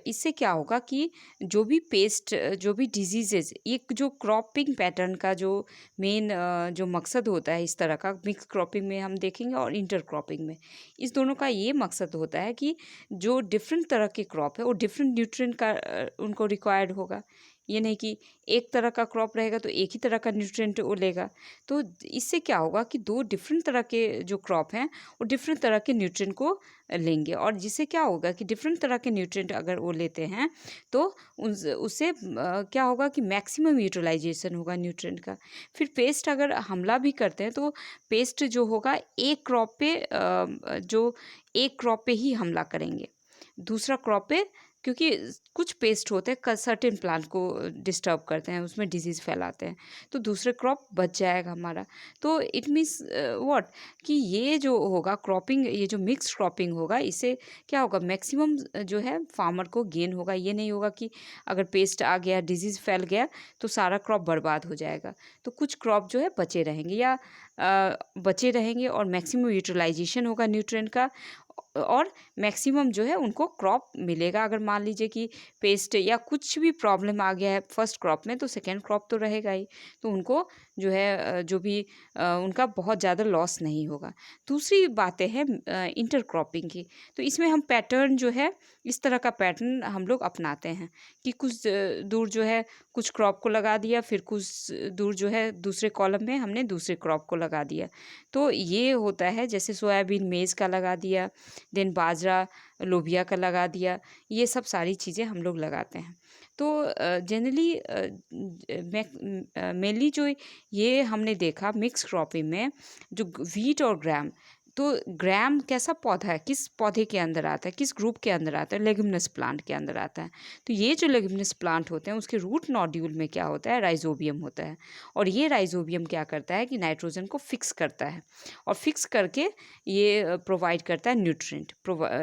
इससे क्या होगा कि जो भी पेस्ट, जो भी डिजीजेज, एक जो क्रॉपिंग पैटर्न का जो मेन जो मकसद होता है इस तरह का, मिक्स क्रॉपिंग में हम देखेंगे और इंटर क्रॉपिंग में, इस दोनों का ये मकसद होता है कि जो डिफरेंट तरह के क्रॉप है वो डिफरेंट न्यूट्रिएंट का उनको रिक्वायर्ड होगा। ये नहीं कि एक तरह का क्रॉप रहेगा तो एक ही तरह का न्यूट्रिएंट वो लेगा। तो इससे क्या होगा कि दो डिफरेंट तरह के जो क्रॉप हैं वो डिफरेंट तरह के न्यूट्रिएंट को लेंगे और जिससे क्या होगा कि डिफरेंट तरह के न्यूट्रिएंट अगर वो लेते हैं तो उससे क्या होगा कि मैक्सिमम यूटिलाइजेशन होगा न्यूट्रिएंट का। फिर पेस्ट अगर हमला भी करते हैं तो पेस्ट जो होगा एक क्रॉप पे जो एक क्रॉप पे ही हमला करेंगे, दूसरा क्रॉप पे, क्योंकि कुछ पेस्ट होते हैं सर्टेन प्लांट को डिस्टर्ब करते हैं, उसमें डिजीज़ फैलाते हैं, तो दूसरे क्रॉप बच जाएगा हमारा। तो इट मीन्स व्हाट कि ये जो होगा क्रॉपिंग, ये जो मिक्स क्रॉपिंग होगा, इससे क्या होगा, मैक्सिमम जो है फार्मर को गेन होगा। ये नहीं होगा कि अगर पेस्ट आ गया, डिजीज़ फैल गया तो सारा क्रॉप बर्बाद हो जाएगा। तो कुछ क्रॉप जो है बचे रहेंगे या बचे रहेंगे और मैक्सिमम यूटिलाइजेशन होगा न्यूट्रिएंट का और मैक्सिमम जो है उनको क्रॉप मिलेगा। अगर मान लीजिए कि पेस्ट या कुछ भी प्रॉब्लम आ गया है फर्स्ट क्रॉप में तो सेकेंड क्रॉप तो रहेगा ही, तो उनको जो है जो भी उनका बहुत ज़्यादा लॉस नहीं होगा। दूसरी बातें हैं इंटर क्रॉपिंग की। तो इसमें हम पैटर्न जो है, इस तरह का पैटर्न हम लोग अपनाते हैं कि कुछ दूर जो है कुछ क्रॉप को लगा दिया, फिर कुछ दूर जो है दूसरे कॉलम में हमने दूसरे क्रॉप को लगा दिया। तो ये होता है जैसे सोयाबीन मेज़ का लगा दिया, देन बाजरा लोबिया का लगा दिया, ये सब सारी चीज़ें हम लोग लगाते हैं। तो जनरली मेनली जो ये हमने देखा मिक्स क्रॉपिंग में जो वीट और ग्राम, तो ग्राम कैसा पौधा है, किस पौधे के अंदर आता है, किस ग्रुप के अंदर आता है, लेग्यूमिनस प्लांट के अंदर आता है। तो ये जो लेग्यूमिनस प्लांट होते हैं उसके रूट नोड्यूल में क्या होता है, राइजोबियम होता है और ये राइजोबियम क्या करता है कि नाइट्रोजन को फिक्स करता है और फिक्स करके ये प्रोवाइड करता है न्यूट्रिएंट,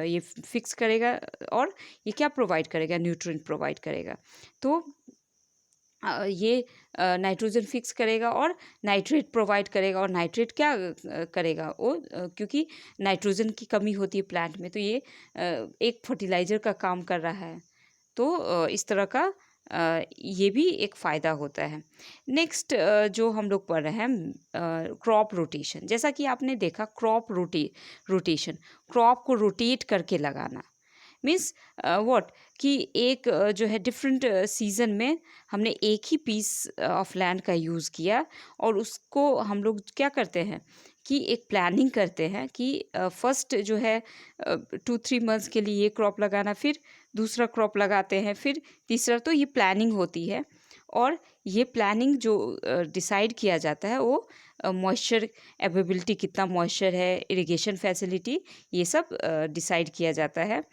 ये फिक्स करेगा और ये क्या प्रोवाइड करेगा, न्यूट्रिएंट प्रोवाइड करेगा। तो ये नाइट्रोजन फिक्स करेगा और नाइट्रेट प्रोवाइड करेगा और नाइट्रेट क्या करेगा वो, क्योंकि नाइट्रोजन की कमी होती है प्लांट में, तो ये एक फर्टिलाइज़र का काम कर रहा है। तो इस तरह का ये भी एक फ़ायदा होता है। नेक्स्ट जो हम लोग पढ़ रहे हैं क्रॉप रोटेशन। जैसा कि आपने देखा क्रॉप रोटेशन, क्रॉप को रोटेट करके लगाना मीन्स व्हाट कि एक जो है डिफरेंट सीज़न में हमने एक ही पीस ऑफ लैंड का यूज़ किया और उसको हम लोग क्या करते हैं कि एक प्लानिंग करते हैं कि फर्स्ट जो है 2-3 मंथ्स के लिए ये क्रॉप लगाना, फिर दूसरा क्रॉप लगाते हैं, फिर तीसरा। तो ये प्लानिंग होती है और ये प्लानिंग जो डिसाइड किया जाता है वो मॉइस्चर अवेलेबिलिटी, कितना मॉइस्चर है, इरिगेशन फैसिलिटी, ये सब डिसाइड किया जाता है।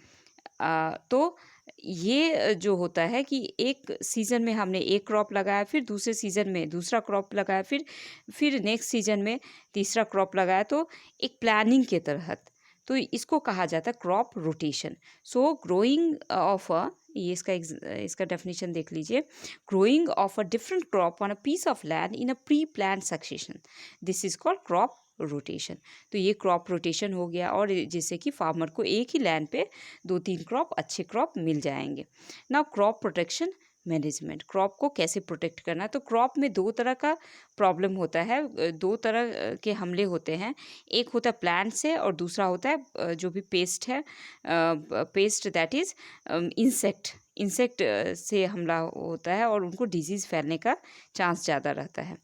तो ये जो होता है कि एक सीज़न में हमने एक क्रॉप लगाया, फिर दूसरे सीज़न में दूसरा क्रॉप लगाया, फिर नेक्स्ट सीज़न में तीसरा क्रॉप लगाया, तो एक प्लानिंग के तहत। तो इसको कहा जाता है crop rotation. So growing of a, ये इसका डेफिनेशन देख लीजिए। Growing of a different crop on a piece of land in a pre plan succession, this is called crop rotation. तो ये क्रॉप रोटेशन हो गया, और जिससे कि फार्मर को एक ही लैंड पे 2-3 क्रॉप, अच्छे क्रॉप मिल जाएंगे। Now crop protection management, crop को कैसे प्रोटेक्ट करना है। तो क्रॉप में दो तरह का प्रॉब्लम होता है, दो तरह के हमले होते हैं। एक होता है प्लांट से, और दूसरा होता है जो भी पेस्ट है, paste that is insect. Insect से हमला होता है और उनको डिजीज़ फैलने का चांस ज़्यादा रहता है।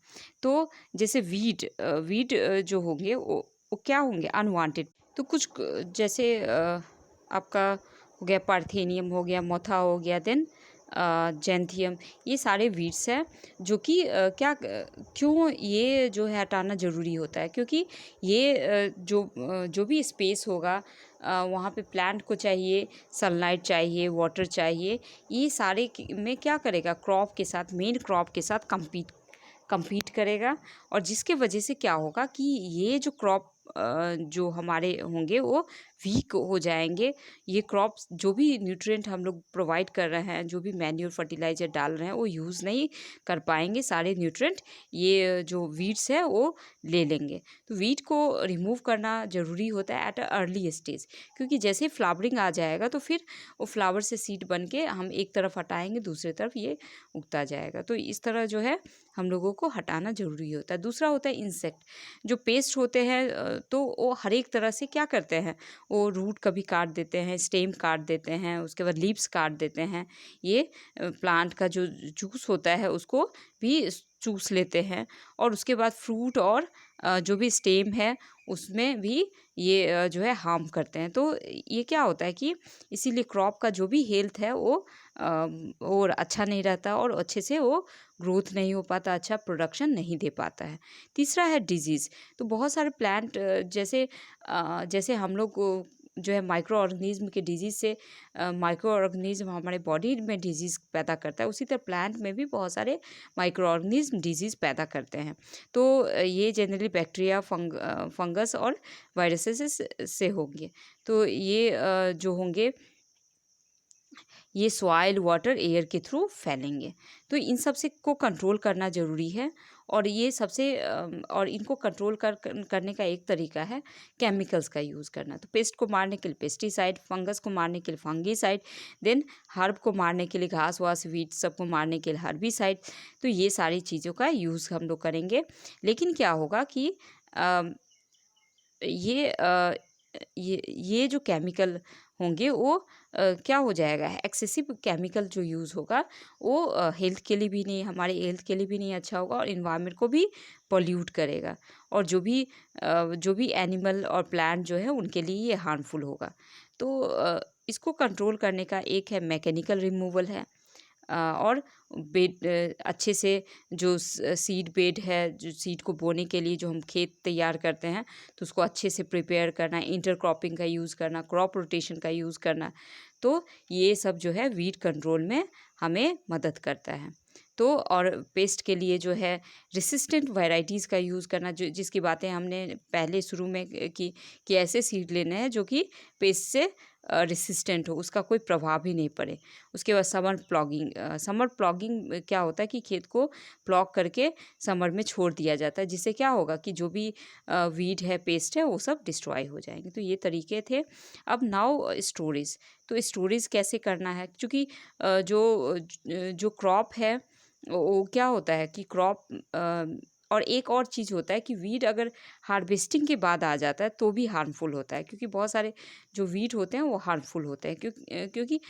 तो जैसे वीड जो होंगे वो क्या होंगे, अनवांटेड। तो कुछ जैसे आपका हो गया पार्थेनियम, हो गया मोथा, हो गया देन जैंथियम, ये सारे वीड्स हैं जो कि क्यों ये जो है हटाना ज़रूरी होता है, क्योंकि ये जो भी स्पेस होगा वहाँ पे प्लांट को चाहिए सनलाइट, चाहिए वाटर, चाहिए। ये सारे में क्या करेगा, क्रॉप के साथ, मेन क्रॉप के साथ compete करेगा, और जिसके वजह से क्या होगा कि ये जो क्रॉप जो हमारे होंगे वो वीक हो जाएंगे। ये क्रॉप्स जो भी न्यूट्रिएंट हम लोग प्रोवाइड कर रहे हैं, जो भी मैन्योर फर्टिलाइज़र डाल रहे हैं, वो यूज़ नहीं कर पाएंगे सारे न्यूट्रिएंट, ये जो वीड्स है वो ले लेंगे। तो वीड को रिमूव करना ज़रूरी होता है एट अ अर्ली स्टेज, क्योंकि जैसे फ्लावरिंग आ जाएगा तो फिर वो फ्लावर से सीड बन के हम एक तरफ हटाएंगे, दूसरी तरफ ये उगता जाएगा। तो इस तरह जो है हम लोगों को हटाना ज़रूरी होता है। दूसरा होता है इंसेक्ट, जो पेस्ट होते हैं, तो वो हर एक तरह से क्या करते हैं, वो रूट कभी काट देते हैं, स्टेम काट देते हैं, उसके बाद लीव्स काट देते हैं। ये प्लांट का जो जूस होता है उसको भी चूस लेते हैं, और उसके बाद फ्रूट और जो भी स्टेम है उसमें भी ये जो है हार्म करते हैं। तो ये क्या होता है कि इसीलिए क्रॉप का जो भी हेल्थ है वो और अच्छा नहीं रहता, और अच्छे से वो ग्रोथ नहीं हो पाता, अच्छा प्रोडक्शन नहीं दे पाता है। तीसरा है डिजीज़। तो बहुत सारे प्लांट जैसे हम लोग को जो है माइक्रो ऑर्गेनिज्म के डिजीज़ से, माइक्रो ऑर्गेनिज्म हमारे बॉडी में डिजीज़ पैदा करता है, उसी तरह प्लांट में भी बहुत सारे माइक्रो ऑर्गेनिज्म डिजीज़ पैदा करते हैं। तो ये जनरली बैक्टीरिया, फंगस और वायरसेस से होंगे। तो ये जो होंगे ये सॉइल, वाटर, एयर के थ्रू फैलेंगे। तो इन सब से को कंट्रोल करना ज़रूरी है, और ये और इनको कंट्रोल करने का एक तरीका है केमिकल्स का यूज़ करना। तो पेस्ट को मारने के लिए पेस्टिसाइड, फंगस को मारने के लिए फंगीसाइड, देन हर्ब को मारने के लिए, घास वास वीड सबको मारने के लिए हर्बिसाइड। तो ये सारी चीज़ों का यूज़ हम लोग करेंगे। लेकिन क्या होगा कि अ, ये अ, ये जो केमिकल होंगे वो क्या हो जाएगा, एक्सेसिव केमिकल जो यूज़ होगा वो हेल्थ के लिए भी नहीं, हमारे हेल्थ के लिए भी नहीं अच्छा होगा, और इन्वायरमेंट को भी पोल्यूट करेगा, और जो भी एनिमल और प्लांट जो है उनके लिए ये हार्मफुल होगा। तो इसको कंट्रोल करने का एक है मैकेनिकल रिमूवल है, और बेड अच्छे से जो सीड बेड है, जो सीड को बोने के लिए जो हम खेत तैयार करते हैं, तो उसको अच्छे से प्रिपेयर करना, इंटरक्रॉपिंग का यूज़ करना, क्रॉप रोटेशन का यूज़ करना। तो ये सब जो है वीड कंट्रोल में हमें मदद करता है। तो और पेस्ट के लिए जो है रेसिस्टेंट वैरायटीज़ का यूज़ करना, जो जिसकी बातें हमने पहले शुरू में की कि ऐसे सीड लेने हैं जो कि पेस्ट से रेसिस्टेंट हो, उसका कोई प्रभाव ही नहीं पड़े। उसके बाद समर प्लॉगिंग क्या होता है कि खेत को प्लॉग करके समर में छोड़ दिया जाता है, जिससे क्या होगा कि जो भी वीड है, पेस्ट है, वो सब डिस्ट्रॉय हो जाएंगे। तो ये तरीके थे। अब नाउ स्टोरेज। तो स्टोरेज कैसे करना है, क्योंकि जो क्रॉप है वो क्या होता है कि और एक और चीज़ होता है कि वीड अगर हार्वेस्टिंग के बाद आ जाता है तो भी हार्मफुल होता है, क्योंकि बहुत सारे जो वीड होते हैं वो हार्मफुल होते हैं, क्योंकि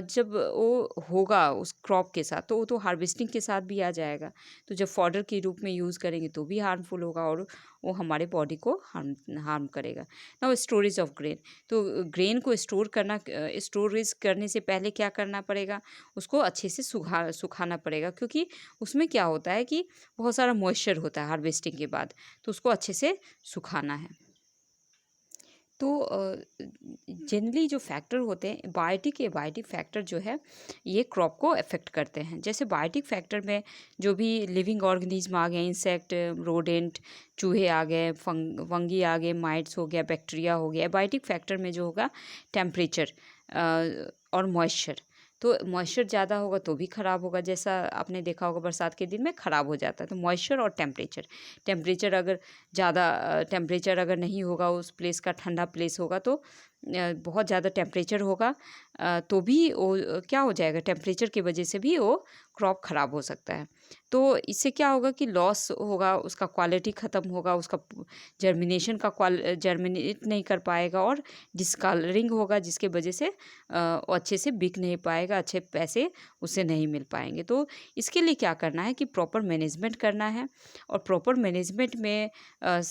जब वो होगा उस क्रॉप के साथ तो वो तो हार्वेस्टिंग के साथ भी आ जाएगा, तो जब फॉडर के रूप में यूज़ करेंगे तो भी हार्मफुल होगा, और वो हमारे बॉडी को हार्म करेगा। Now storage of grain. तो ग्रेन को स्टोरेज करने से पहले क्या करना पड़ेगा, उसको अच्छे से सुखाना पड़ेगा, क्योंकि उसमें क्या होता है कि बहुत सारा मॉइस्चर होता है हार्वेस्टिंग के बाद, तो उसको अच्छे से सुखाना है। तो जनरली जो फैक्टर होते हैं बायोटिक एबायोटिक फैक्टर जो है ये क्रॉप को अफेक्ट करते हैं। जैसे बायोटिक फैक्टर में जो भी लिविंग ऑर्गेनिज्म आ गए, इंसेक्ट, रोडेंट, चूहे आ गए, फंगी आ गए, माइट्स हो गया, बैक्टीरिया हो गया। एबायोटिक फैक्टर में जो होगा टेम्परेचर और मॉइस्चर। तो मॉइस्चर ज़्यादा होगा तो भी ख़राब होगा, जैसा आपने देखा होगा बरसात के दिन में ख़राब हो जाता है। तो मॉइस्चर और टेम्परेचर अगर ज़्यादा टेम्परेचर अगर नहीं होगा, उस प्लेस का ठंडा प्लेस होगा तो बहुत ज़्यादा टेम्परेचर होगा तो भी वो क्या हो जाएगा, टेम्परेचर की वजह से भी वो क्रॉप ख़राब हो सकता है। तो इससे क्या होगा कि लॉस होगा, उसका क्वालिटी ख़त्म होगा, उसका जर्मिनेशन का जर्मिनेट नहीं कर पाएगा और डिस्कलरिंग होगा, जिसके वजह से वो अच्छे से बिक नहीं पाएगा, अच्छे पैसे उससे नहीं मिल पाएंगे। तो इसके लिए क्या करना है कि प्रॉपर मैनेजमेंट करना है। और प्रॉपर मैनेजमेंट में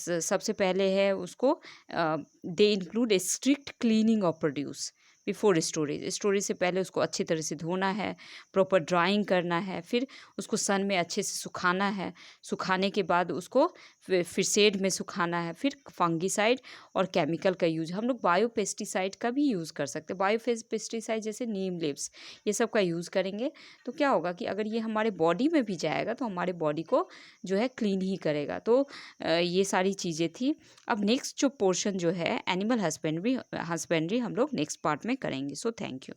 सबसे पहले है उसको they include A strict cleaning of produce before storage. Storage से पहले उसको अच्छी तरह से धोना है, प्रॉपर ड्राइंग करना है, फिर उसको सन में अच्छे से सुखाना है। सुखाने के बाद उसको फिर शेड में सुखाना है, फिर फंगीसाइड और केमिकल का यूज़। हम लोग बायो पेस्टिसाइड का भी यूज़ कर सकते हैं। बायो पेस्टिसाइड जैसे नीम लिव्स, ये सब का यूज़ करेंगे तो क्या होगा कि अगर ये हमारे बॉडी में भी जाएगा तो हमारे बॉडी को जो है क्लीन ही करेगा। तो ये सारी चीज़ें थी। अब नेक्स्ट जो पोर्शन जो है एनिमल हस्बेंड्री हम लोग नेक्स्ट पार्ट में करेंगे। So thank you.